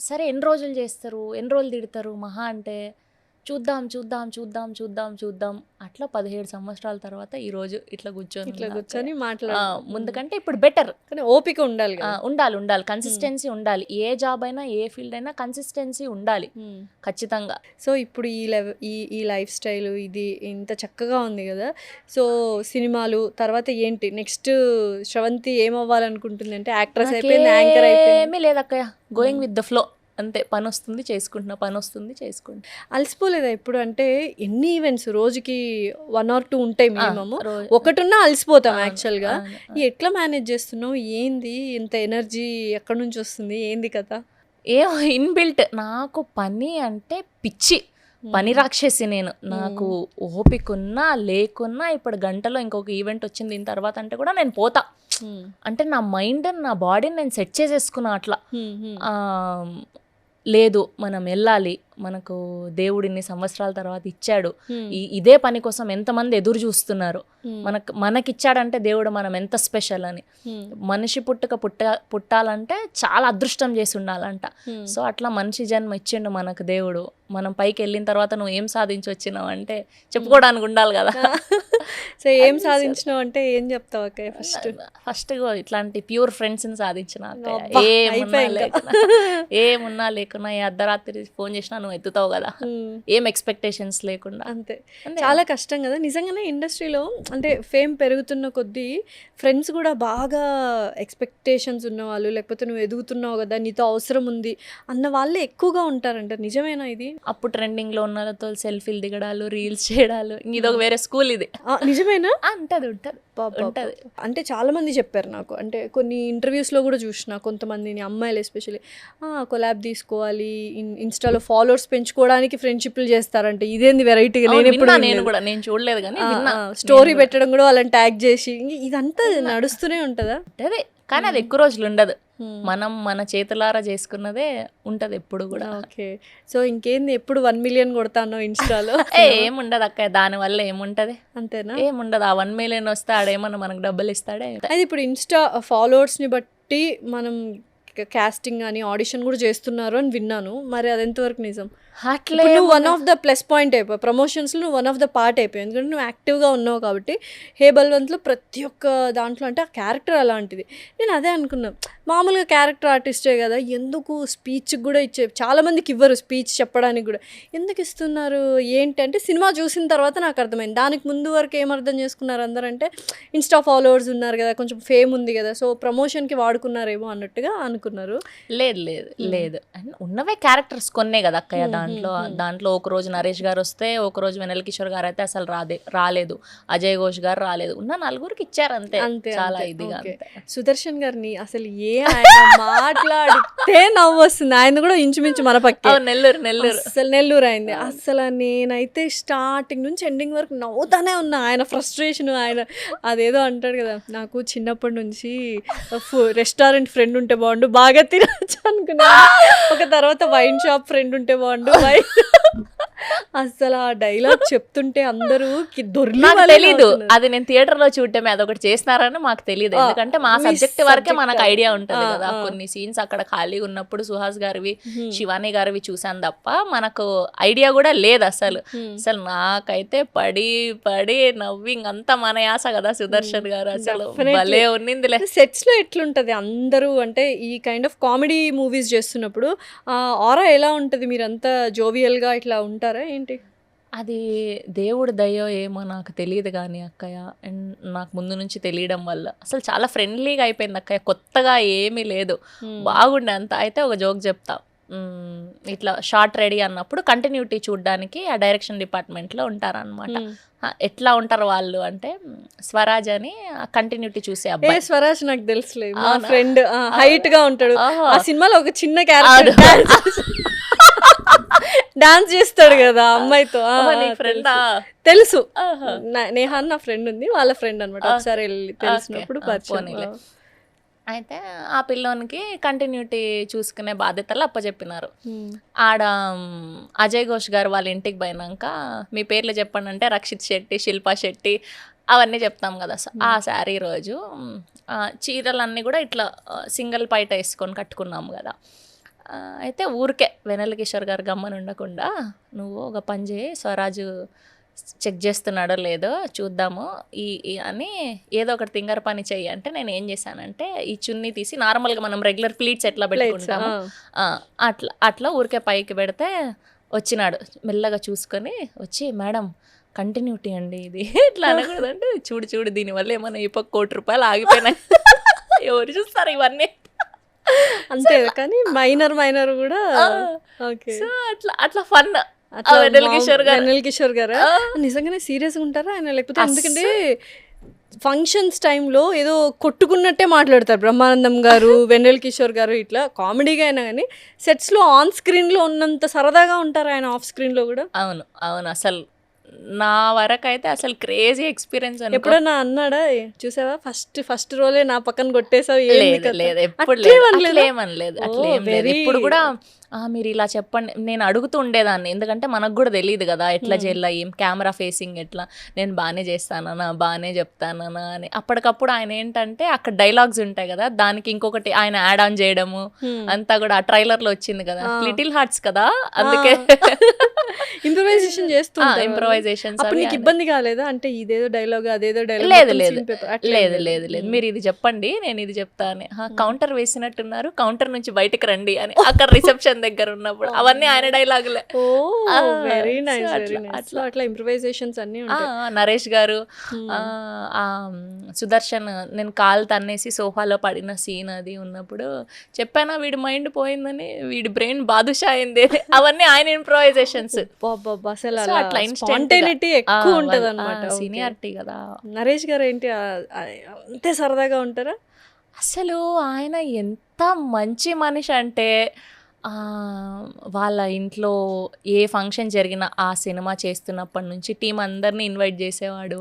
సరే ఎన్ని రోజులు చేస్తారు, ఎన్ని రోజులు తిడతారు, మహా అంటే చూద్దాం చూద్దాం చూద్దాం చూద్దాం చూద్దాం అట్లా 17 సంవత్సరాల తర్వాత ఈరోజు ఇట్లా కూర్చొని ముందుకంటే ఇప్పుడు బెటర్. కానీ ఓపిక ఉండాలి, ఉండాలి కన్సిస్టెన్సీ ఉండాలి. ఏ జాబ్ అయినా ఏ ఫీల్డ్ అయినా కన్సిస్టెన్సీ ఉండాలి ఖచ్చితంగా. సో ఇప్పుడు ఈ లైఫ్ స్టైల్ ఇది ఇంత చక్కగా ఉంది కదా, సో సినిమాలు తర్వాత ఏంటి నెక్స్ట్? శ్రవంతి ఏమవ్వాలనుకుంటుంది? అంటే యాక్ట్రెస్ అయిపోయింది, యాంకర్ అయిపోయింది? ఏమీ లేదక్కయ్య, గోయింగ్ విత్ ద ఫ్లో అంతే. పని వస్తుంది చేసుకుంటున్నా. అలసిపోలేదా ఇప్పుడు? అంటే ఎన్ని ఈవెంట్స్ రోజుకి 1 or 2 ఉంటాయి మినిమమ్, ఒకటున్నా అలసిపోతాం యాక్చువల్గా. ఎట్లా మేనేజ్ చేస్తున్నావు? ఏంది ఇంత ఎనర్జీ ఎక్కడి నుంచి వస్తుంది? ఏంది కదా? ఇన్బిల్ట్ నాకు పని అంటే పిచ్చి, పని రాక్షసి నేను. నాకు ఓపిక ఉన్నా లేకున్నా ఇప్పుడు గంటలో ఇంకొక ఈవెంట్ వచ్చింది దీని తర్వాత అంటే కూడా నేను పోతా. అంటే నా మైండ్ నా బాడీని నేను సెట్ చేసేసుకున్నా అట్లా. లేదు మనం వెళ్ళాలి, మనకు దేవుడు ఇన్ని సంవత్సరాల తర్వాత ఇచ్చాడు, ఇదే పని కోసం ఎంతమంది ఎదురు చూస్తున్నారు, మనకిచ్చాడంటే దేవుడు మనం ఎంత స్పెషల్ అని. మనిషి పుట్టాలంటే చాలా అదృష్టం చేసి ఉండాలంట. సో అట్లా మనిషి జన్మ ఇచ్చిండు మనకు దేవుడు. మనం పైకి వెళ్ళిన తర్వాత నువ్వు ఏం సాధించి వచ్చినావు అంటే చెప్పుకోవడానికి ఉండాలి కదా. సో ఏం సాధించినావు అంటే ఏం చెప్తావు అక్క? ఫస్ట్ ఇట్లాంటి ప్యూర్ ఫ్రెండ్స్ని సాధించిన. ఏమున్నా లేకున్నా ఏ అర్ధరాత్రి ఫోన్ చేసినా నువ్వు ఎత్తుతావు కదా, ఏం ఎక్స్పెక్టేషన్స్ లేకుండా. అంతే. చాలా కష్టం కదా నిజంగానే ఇండస్ట్రీలో. అంటే ఫేమ్ పెరుగుతున్న కొద్దీ ఫ్రెండ్స్ కూడా బాగా ఎక్స్పెక్టేషన్స్ ఉన్నవాళ్ళు, లేకపోతే నువ్వు ఎదుగుతున్నావు కదా నీతో అవసరం ఉంది అన్న వాళ్ళే ఎక్కువగా ఉంటారంట. నిజమేనా ఇది? అప్పుడు ట్రెండింగ్లో ఉన్న వాళ్ళతో సెల్ఫీలు దిగడాలు, రీల్స్ చేయడాలు, ఇది ఒక వేరే స్కూల్ ఇది. నిజమేనా? ఉంటుంది. అంటే చాలా మంది చెప్పారు నాకు. అంటే కొన్ని ఇంటర్వ్యూస్లో కూడా చూసిన కొంతమందిని, అమ్మాయిలు ఎస్పెషల్లీ, కొలాబ్ తీసుకోవాలి, ఇన్స్టాలో ఫాలోవర్స్ పెంచుకోవడానికి ఫ్రెండ్షిప్లు చేస్తారంటే ఇదేంది వెరైటీగా. నేను చూడలేదు కానీ స్టోరీ పెట్టడం కూడా వాళ్ళని ట్యాగ్ చేసి ఇదంతా నడుస్తూనే ఉంటుందా? అదే, కానీ అది ఎక్కువ రోజులు ఉండదు. మనం మన చేతులారా చేసుకున్నదే ఉంటది ఎప్పుడు కూడా. ఓకే. సో ఇంకేంది, ఎప్పుడు 1 million కొడతానో ఇన్స్టాలో? ఏముండదు అక్క, దాని వల్ల ఏముంటది? అంతేనా? ఏముండదు. ఆ 1 million వస్తే ఆడేమన్నా మనకు డబ్బులు ఇస్తాడే. అది ఇప్పుడు ఇన్స్టా ఫాలోవర్స్ని బట్టి మనం కాస్టింగ్ అని ఆడిషన్ కూడా చేస్తున్నారు అని విన్నాను. మరి అది ఎంతవరకు నిజం? అట్లే నువ్వు one of the plus point అయిపోయావు, ప్రమోషన్స్లో నువ్వు వన్ ఆఫ్ ద పార్ట్ అయిపోయావు. ఎందుకంటే నువ్వు యాక్టివ్గా ఉన్నావు కాబట్టి. హే బల్వంత్లో ప్రతి ఒక్క దాంట్లో అంటే ఆ క్యారెక్టర్ అలాంటిది. నేను అదే అనుకున్నాను, మామూలుగా క్యారెక్టర్ ఆర్టిస్టే కదా, ఎందుకు స్పీచ్కి కూడా చాలామందికి ఇవ్వరు స్పీచ్ చెప్పడానికి కూడా, ఎందుకు ఇస్తున్నారు ఏంటి అంటే సినిమా చూసిన తర్వాత నాకు అర్థమైంది. దానికి ముందు వరకు ఏమర్థం చేసుకున్నారు అందరంటే ఇన్స్టా ఫాలోవర్స్ ఉన్నారు కదా, కొంచెం ఫేమ్ ఉంది కదా, సో ప్రమోషన్కి వాడుకున్నారేమో అన్నట్టుగా అనుకున్నారు. లేదు ఉన్నవే క్యారెక్టర్స్ కొన్నే కదా అక్కయ్య. దాంట్లో ఒక రోజు నరేష్ గారు వస్తే, ఒక రోజు వెనల్ కిషోర్ గారు అయితే అసలు రాలేదు, అజయ్ ఘోష్ గారు రాలేదు, ఉన్న 4 ఇచ్చారు అంతే. చాలా ఇదిగా. సుదర్శన్ గారిని అసలు మాట్లాడితే నవ్వు వస్తుంది. ఆయన కూడా ఇంచుమించు మన పక్క నెల్లూరు అసలు నెల్లూరు అయింది. అసలు నేనైతే స్టార్టింగ్ నుంచి ఎండింగ్ వరకు నవ్వుతానే ఉన్నా. ఆయన ఫ్రస్ట్రేషన్, ఆయన అదేదో అంటాడు కదా, నాకు చిన్నప్పటి నుంచి రెస్టారెంట్ ఫ్రెండ్ ఉంటే బాగుండు, బాగా తినచ్చు అనుకున్నా. ఒక తర్వాత వైన్ షాప్ ఫ్రెండ్ ఉంటే బాగుండు, అసలు ఆ డైలాగ్ చెప్తుంటే అందరూ దొర్లి నాకు వాళ్ళే తెలీదు నవ్వుతున్నారు. అది నేను థియేటర్ లో చూడటమే అదొకటి చేస్తున్నారని మాకు తెలియదు ఎందుకంటే మా మీ సబ్జెక్ట్ వరకే subject మనకు అది. ఐడియా ఉంటది ఆ, కదా ఆ. కొన్ని సీన్స్ అక్కడ ఖాళీ ఉన్నప్పుడు సుహాస్ గారివి శివాని గారివి చూసాను తప్ప మనకు ఐడియా కూడా లేదు అసలు అసలు నాకైతే పడి పడి నవ్వింగ్ అంతా మన యాస కదా సుదర్శన్ గారు అసలు Definitely. భలే ఉన్నిందిలే సెట్స్ లో ఎట్లుంటది అందరూ అంటే ఈ కైండ్ ఆఫ్ కామెడీ మూవీస్ చేస్తున్నప్పుడు ఆరా ఎలా ఉంటది, మీరంతా జోవియల్ గా ఇట్లా ఉంటారా ఏంటి? అది దేవుడి దయో ఏమో నాకు తెలియదు కానీ అక్కయ్య అండ్ నాకు ముందు నుంచి తెలియడం వల్ల అసలు చాలా ఫ్రెండ్లీగా అయిపోయింది అక్కయ్య కొత్తగా ఏమీ లేదు బాగుండే అంత అయితే ఒక జోక్ చెప్తా ఇట్లా షార్ట్ రెడీ అన్నప్పుడు కంటిన్యూటీ చూడడానికి ఆ డైరెక్షన్ డిపార్ట్మెంట్లో ఉంటారనమాట ఎట్లా ఉంటారు వాళ్ళు అంటే స్వరాజ్ అని కంటిన్యూటీ చూసే ఏ అబ్బాయి స్వరాజ్ నాకు తెలుసులే, మా అవునా? ఫ్రెండ్ హైట్ గా ఉంటాడు. ఆహా. ఆ సినిమాలో ఒక చిన్న క్యారెక్టర్ డాన్స్ చేస్తాడు కదా ఆ అమ్మాయితో. ఓహో, నీ ఫ్రెండా? తెలుసు. ఆహా. నేహా నా ఫ్రెండ్ ఉంది, వాళ్ళ ఫ్రెండ్ అనమాట. ఒకసారి వెళ్ళి తెలిసినప్పుడు ఓకే. పరిచయం. పోనీలే. అయితే ఆ పిల్లోనికి కంటిన్యూటీ చూసుకునే బాధ్యతలు అప్పచెప్పినారు ఆడ అజయ్ ఘోష్ గారు వాళ్ళ ఇంటికి పోయినాక మీ పేర్లు చెప్పండి అంటే రక్షిత్ శెట్టి, శిల్పా శెట్టి అవన్నీ చెప్తాం కదా. ఆ శారీ రోజు చీరలన్నీ కూడా ఇట్లా సింగిల్ పైట వేసుకొని కట్టుకున్నాము కదా. అయితే ఊరికే వెన్నెల కిషోర్ గారు గమ్మని ఉండకుండా నువ్వు ఒక పని చేయి, స్వరాజు చెక్ చేస్తున్నాడో లేదో చూద్దాము అని ఏదో ఒకటి తింగర పని చెయ్యి అంటే నేను ఏం చేశానంటే ఈ చున్నీ తీసి నార్మల్గా మనం రెగ్యులర్ ప్లీట్స్ ఎట్లా పెట్టుకుంటాము అట్లా అట్లా ఊరికే పైకి పెడితే వచ్చినాడు మెల్లగా చూసుకొని వచ్చి మేడం కంటిన్యూటీ అండి ఇది ఇట్లా అనకూడదంటే చూడు చూడు దీనివల్ల ఏమన్నా ఈ పక్క ₹1 ఆగిపోయినాయి ఎవరు చూస్తారు ఇవన్నీ అంతే కానీ మైనర్ కూడా ఓకే. సో అట్లా అట్లా ఫన్ వెన్నెల కిషోర్ గారు వెన్నెల కిషోర్ గారా నిజంగానే సీరియస్గా ఉంటారా ఆయన? లేకపోతే ఎందుకంటే ఫంక్షన్స్ టైంలో ఏదో కొట్టుకున్నట్టే మాట్లాడతారు బ్రహ్మానందం గారు, వెన్నెల కిషోర్ గారు. ఇట్లా కామెడీగా అయినా కానీ సెట్స్లో ఆన్ స్క్రీన్లో ఉన్నంత సరదాగా ఉంటారు ఆయన ఆఫ్ స్క్రీన్లో కూడా. అవును అవును అసలు నా వరకు అయితే అసలు క్రేజీ ఎక్స్పీరియన్స్ అని ఎప్పుడన్నా అన్నాడా చూసావా ఫస్ట్ రోలే నా పక్కన కొట్టేసావు? లేదు లేదు ఎప్పుడు లేదు అట్లేమనలేదు అట్లేం లేదు. ఇప్పుడు కూడా మీరు ఇలా చెప్పండి నేను అడుగుతూ ఉండేదాన్ని ఎందుకంటే మనకు కూడా తెలియదు కదా ఎట్లా చేయాల ఏం కెమెరా ఫేసింగ్ ఎట్లా, నేను బాగానే చేస్తానా బాగానే చెప్తానా అని. అప్పటికప్పుడు ఆయన ఏంటంటే అక్కడ డైలాగ్స్ ఉంటాయి కదా దానికి ఇంకొకటి ఆయన యాడ్ ఆన్ చేయడము అంతా కూడా ఆ ట్రైలర్లో వచ్చింది కదా లిటిల్ హార్ట్స్ కదా అందుకే ఇంప్రూవైజేషన్ చేస్తుంటారు. ఇంప్రూవైజేషన్స్ అప్పుడు నీకు ఇబ్బంది కాలేదా అంటే ఇదేదో డైలాగ్ అదేదో డైలాగ్? లేదు లేదు లేదు లేదు లేదు మీరు ఇది చెప్పండి నేను ఇది చెప్తాను. కౌంటర్ వేసినట్టున్నారు కౌంటర్ నుంచి బయటకు రండి అని అక్కడ రిసెప్షన్ దగ్గర ఉన్నప్పుడు అవన్నీ ఆయన డైలాగులే. Very nice very nice. అట్లా ఇంప్రూవైజేషన్స్ అన్ని ఉంటాయి. నరేష్ గారు సుదర్శన్ నేను కాలు తన్నేసి సోఫాలో పడిన సీన్ అది ఉన్నప్పుడు చెప్పానా వీడి మైండ్ పోయిందని, వీడి బ్రెయిన్ బాదుషా అయింది అవన్నీ ఆయన ఇంప్రూవైజేషన్స్. అసలు అట్లా స్పాంటేనిటీ ఎక్కువ ఉంటది అనమాట. సీనియారిటీ కదా. నరేష్ గారు ఏంటి అంతే సరదాగా ఉంటారా? అసలు ఆయన ఎంత మంచి మనిషి అంటే వాళ్ళ ఇంట్లో ఏ ఫంక్షన్ జరిగినా ఆ సినిమా చేస్తున్నప్పటి నుంచి టీం అందరినీ ఇన్వైట్ చేసేవాడు.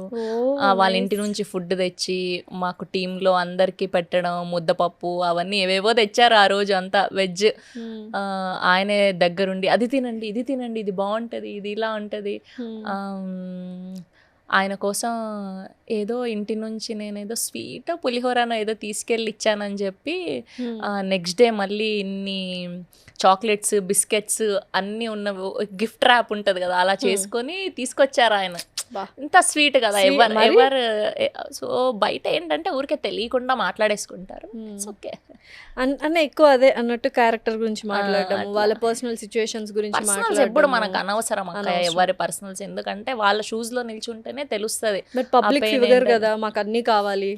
వాళ్ళ ఇంటి నుంచి ఫుడ్ తెచ్చి మాకు టీంలో అందరికీ పెట్టడం, ముద్దపప్పు అవన్నీ ఏవేవో తెచ్చారు ఆ రోజు అంతా వెజ్. ఆయనే దగ్గరుండి అది తినండి ఇది తినండి ఇది బాగుంటుంది ఇది ఇలా ఉంటుంది. ఆయన కోసం ఏదో ఇంటి నుంచి నేనేదో స్వీట్ పులిహోరనో ఏదో తీసుకెళ్ళి ఇచ్చానని చెప్పి నెక్స్ట్ డే మళ్ళీ ఇన్ని చాక్లెట్స్ బిస్కెట్స్ అన్నీ ఉన్న గిఫ్ట్ ర్యాప్ ఉంటుంది కదా అలా చేసుకొని తీసుకొచ్చారు ఆయన. ఇంత స్వీట్ కదా ఎవరు. సో బయట ఏంటంటే ఊరికే తెలియకుండా మాట్లాడేసుకుంటారు. ఓకే అన్న ఎక్కువ అదే అన్నట్టు క్యారెక్టర్ గురించి మాట్లాడడం, వాళ్ళ పర్సనల్ సిచ్యువేషన్స్ గురించి మాట్లాడడం ఎప్పుడు మనకు అనవసరం అక్క ఎవరి పర్సనల్స్, ఎందుకంటే వాళ్ళ షూస్ లో నిల్చుంటేనే తెలుస్తుంది. బట్ పబ్లిక్ ఫిగర్ కదా మాకు అన్ని కావాలి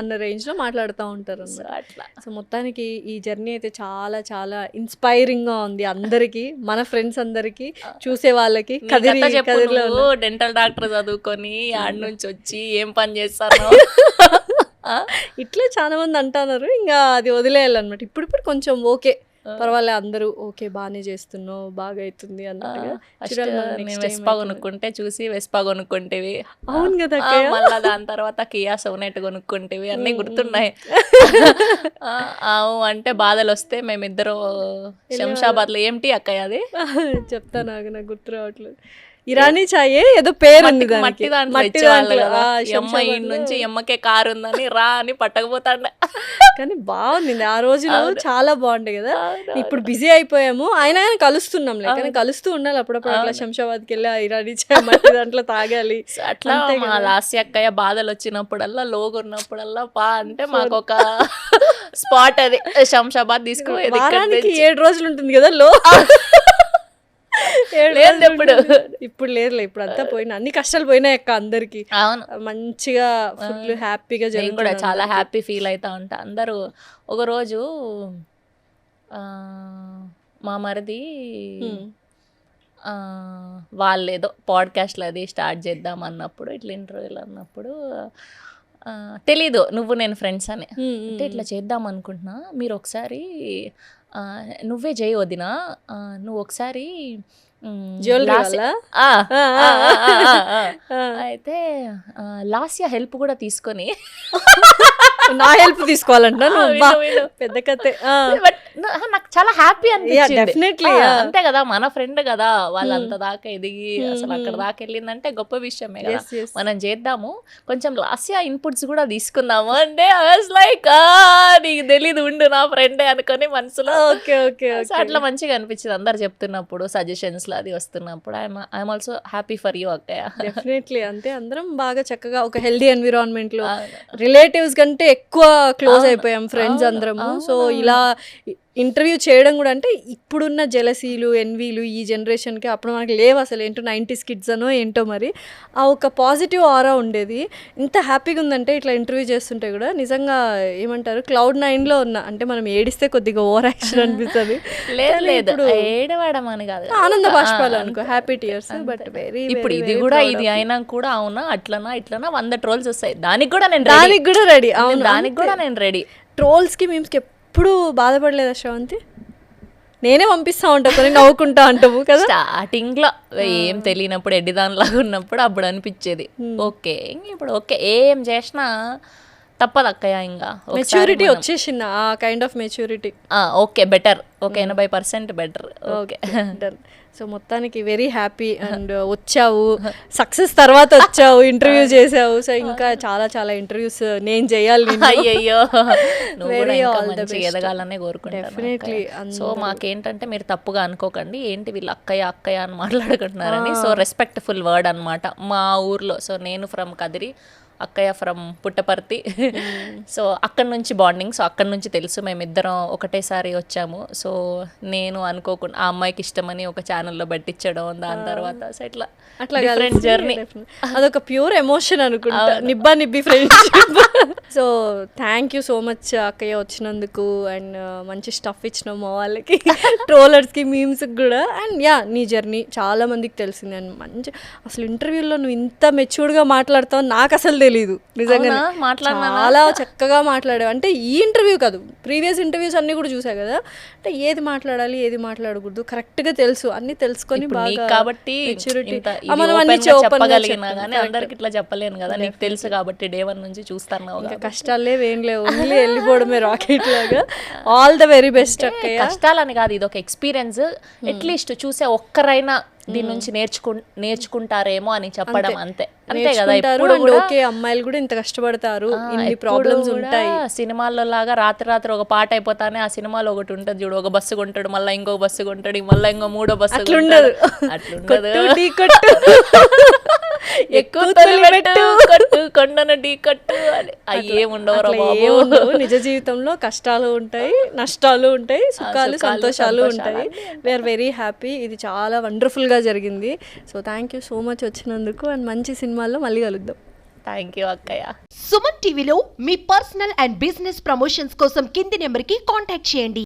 అన్న రేంజ్ లో మాట్లాడుతూ ఉంటారు అట్లా. సో మొత్తానికి ఈ జర్నీ అయితే చాలా చాలా ఇన్స్పైరింగ్ గా ఉంది అందరికి, మన ఫ్రెండ్స్ అందరికి, చూసే వాళ్ళకి. డెంటల్ డాక్టర్ చదువుకొని ఆడి నుంచి వచ్చి ఏం పని చేస్తాను ఇట్లా చాలా మంది అంటున్నారు. ఇంకా అది వదిలేయాలన్నమాట. ఇప్పుడు కొంచెం ఓకే పర్వాలే అందరూ ఓకే బాగానే చేస్తున్నావు బాగా అవుతుంది అన్నట్టుగా. చూడాలి మరి next నేను time వెస్పా అవుతుందో. కొనుక్కుంటే చూసి వెస్పా కొనుక్కుంటేవి. అవును కదా ఆ, అక్కయ్య. మళ్ళా దాని తర్వాత కియా సోనెట్ కొనుక్కుంటేవి అన్నీ గుర్తున్నాయి. అంటే బాధలు వస్తే మేమిద్దరం శంషాబాద్లో ఏంటి అక్కయ్య అది చెప్తాను నాకు గుర్తు రావట్లేదు. ఇరానీ చాయే ఏదో పేరు ఉంది మట్టి దానికి. దాంట్లో మట్టి ఇచ్చేవాళ్ళు దాంట్లో, కదా. ఆ, ఈ అమ్మ ఈ శంషాబాద్లో. నుంచి ఎమ్మకే కారు ఉందని రా అని పట్టకపోతాండ. కానీ బాగుంది ఆ రోజులు చాలా బాగుంటాయి కదా. ఇప్పుడు బిజీ అయిపోయాము అయినా కానీ కలుస్తున్నాంలే, కానీ కలుస్తూ ఉండాలి అప్పుడప్పుడు. అట్లా శంషాబాద్కి వెళ్ళి ఆ ఇరానీ చాయ్ మట్టి దాంట్లో తాగాలి. సో అట్లా మా లాస్య అక్కయ్య బాధలు వచ్చినప్పుడల్లా లోగు ఉన్నప్పుడల్లా పా అంటే మాకు ఒక స్పాట్ అది శంషాబాద్ తీసుకుపోయేది. ఇక్కడ వారానికి నుంచి. 7 రోజులు ఉంటుంది కదా లో. 7 లేదు రోజులు ఇప్పుడు. ఉంటుంది. ఇప్పుడు లేదులే, ఇప్పుడు అంతా పోయినా అన్ని కష్టాలు పోయినాయి అక్క అందరికి. అవును, మంచిగా ఫుల్ హ్యాపీగా నేను కూడా చాలా హ్యాపీ ఫీల్ అవుతా ఉంటా. అందరూ ఒకరోజు మా మరిది వాళ్ళేదో పాడ్కాస్ట్లు అది స్టార్ట్ చేద్దాం అన్నప్పుడు, ఇట్లా ఇంటర్వ్యూలు అన్నప్పుడు తెలీదు నువ్వు నేను ఫ్రెండ్స్ అని. అంటే ఇట్లా చేద్దాం అనుకుంటున్నా, మీరు ఒకసారి నువ్వే చేయి వదినా, నువ్వు ఒకసారి అయితే లాస్య హెల్ప్ కూడా తీసుకొని నా హెల్ప్ తీసుకోవాలంట పెద్ద కథే. బట్ నాకు చాలా హ్యాపీ అనిపించింది. డెఫినెట్లీ అంతే కదా, మన ఫ్రెండ్ కదా, వాళ్ళంత దాకా ఎదిగి అసలు అక్కడ దాకా వెళ్ళిందంటే గొప్ప విషయమే కదా. మనం చేద్దాము, కొంచెం లాస్య ఇన్పుట్స్ కూడా తీసుకుందాము అంటే ఐ వాజ్ లైక్ నీకు తెలీదు ఉండు నా ఫ్రెండే అనుకొని మనసులో. Okay okay. అట్లా మంచిగా అనిపించింది అందరు చెప్తున్నప్పుడు, సజెషన్స్ లో అది వస్తున్నప్పుడు. I'm also happy for you అక్కయ్య. డెఫినెట్లీ అంతే, అందరం బాగా చక్కగా ఒక హెల్దీ ఎన్విరాన్మెంట్ లో రిలేటివ్స్ కంటే ఎక్కువ క్లోజ్ అయిపోయాం ఫ్రెండ్స్ అందరము. సో ఇలా ఇంటర్వ్యూ చేయడం కూడా అంటే ఇప్పుడున్న జెలసీలు ఎన్వీలు ఈ జనరేషన్కి అప్పుడు మనకి లేవు అసలు. ఏంటో 90s కిడ్స్ అనో ఏంటో మరి ఆ ఒక పాజిటివ్ ఆరా ఉండేది. ఇంత హ్యాపీగా ఉందంటే ఇట్లా ఇంటర్వ్యూ చేస్తుంటే కూడా నిజంగా ఏమంటారు Cloud9లో ఉన్న, అంటే మనం ఏడిస్తే కొద్దిగా ఓవర్ యాక్షన్ అనిపిస్తుంది. లేదు ఏడవడం అని కాదు, ఆనంద బాష్పాలు అనుకో, హ్యాపీ టియర్స్. బట్ వెరీ ఇప్పుడు ఇది కూడా ఇది అయినా కూడా అవునా అట్లనా ఇట్లనా 100 ట్రోల్స్ వస్తాయి, దానికి కూడా నేను దానికి కూడా రెడీ. అవును, దానికి కూడా నేను రెడీ. ట్రోల్స్కి మేమ్స్కి ఎప్పుడు బాధపడలేదా శ్రవంతి? నేనే పంపిస్తా ఉంటా కొన్ని, నవ్వుకుంటా అంటావు కదా. స్టార్టింగ్ లో ఏం తెలియనప్పుడు ఎడ్డిదానిలాగా ఉన్నప్పుడు అప్పుడు అనిపించేది ఓకే, ఇప్పుడు ఓకే ఏం చేసినా తప్పదు అక్కయ్య. ఇంకా మెచ్యూరిటీ వచ్చేసింది, ఆ kind of maturity. Okay better, okay 80% better. Okay done. So మొత్తానికి వెరీ హ్యాపీ. అండ్ వచ్చావు, సక్సెస్ తర్వాత వచ్చావు, ఇంటర్వ్యూ చేసావు. సో ఇంకా చాలా చాలా ఇంటర్వ్యూస్ నేను చేయాలి. అయ్యయ్యో, ఎదగాలనే కోరుకుంటాను. డెఫినెట్లీ. సో మాకేంటంటే మీరు తప్పుగా అనుకోకండి, ఏంటి వీళ్ళు అక్కయ్య అక్కయ్య అని మాట్లాడుకుంటున్నారని. సో రెస్పెక్ట్ఫుల్ వర్డ్ అనమాట మా ఊర్లో. సో నేను ఫ్రమ్ కదిరి, అక్కయ్య ఫ్రమ్ పుట్టపర్తి. సో అక్కడి నుంచి బాండింగ్. సో అక్కడి నుంచి తెలుసు, మేమిద్దరం ఒకటేసారి వచ్చాము. సో నేను అనుకోకుండా ఆ అమ్మాయికి ఇష్టమని ఒక ఛానల్లో పెట్టించడం, దాని తర్వాత సో ఇట్లా అట్లా డిఫరెంట్ జర్నీ. అదొక ప్యూర్ ఎమోషన్ అనుకుంటా, నిబ్బా నిబ్బి friendship. So thank you so much అక్కయ్య వచ్చినందుకు. అండ్ మంచి స్టఫ్ ఇచ్చినావు మా వాళ్ళకి, ట్రోలర్స్కి, మీమ్స్కి కూడా. అండ్ యా, నీ జర్నీ చాలా మందికి తెలిసింది. అండ్ మంచి అసలు ఇంటర్వ్యూలో నువ్వు ఇంత మెచ్యూర్డ్గా మాట్లాడతావు నాకు అసలు తెలీదు నిజంగా. చాలా చక్కగా మాట్లాడావు. అంటే ఈ ఇంటర్వ్యూ కాదు, ప్రీవియస్ ఇంటర్వ్యూస్ అన్ని కూడా చూసా కదా, అంటే ఏది మాట్లాడాలి ఏది మాట్లాడకూడదు కరెక్ట్గా తెలుసు, అన్ని తెలుసుకొని బాగా కాబట్టి మెచ్యూరిటీ చెప్పగలిగినా కానీ అందరికి ఇట్లా చెప్పలేను కదా, నీకు తెలుసు కాబట్టి డే 1 నుంచి చూస్తాను. ఇంకా కష్టాలు లేవు ఏం లేవు, ఓన్లీ వెళ్ళిపోవడమే రాకెట్ లాగా. ఆల్ ద వెరీ బెస్ట్ అక్కయ్య. కష్టాలని కాదు, ఇది ఒక ఎక్స్పీరియన్స్. అట్లీస్ట్ చూసే ఒక్కరైనా దీని నుంచి నేర్చుకుంటారేమో అని చెప్పడం, అంతే అంతే కదా. ఇప్పుడు ఓకే అమ్మాయిలు కూడా ఇంత కష్టపడతారు, ఇన్ని ప్రాబ్లమ్స్ ఉంటాయి. సినిమాల్లో లాగా రాత్రి ఒక పాట అయిపోతానే ఆ సినిమాలో ఒకటి ఉంటుంది చూడు, ఒక బస్సు కొంటాడు, మళ్ళీ ఇంకో బస్సు కొంటాడు, మళ్ళీ ఇంకో 3వ బస్సు. అట్లుండదు, ఎక్కువ కొండన ఢీ కట్టు అయ్యేముండవు. నిజ జీవితంలో కష్టాలు ఉంటాయి, నష్టాలు ఉంటాయి, సుఖాలు సంతోషాలు ఉంటాయి. We are very happy. ఇది చాలా వండర్ఫుల్ గా జరిగింది. So thank you so much వచ్చినందుకు. అండ్ మంచి సినిమాల్లో మళ్ళీ కలుద్దాం. థ్యాంక్ యూ అక్కయ్య. సుమన్ టీవీలో మీ పర్సనల్ అండ్ బిజినెస్ ప్రమోషన్స్ కోసం కింది నెంబర్కి కాంటాక్ట్ చేయండి.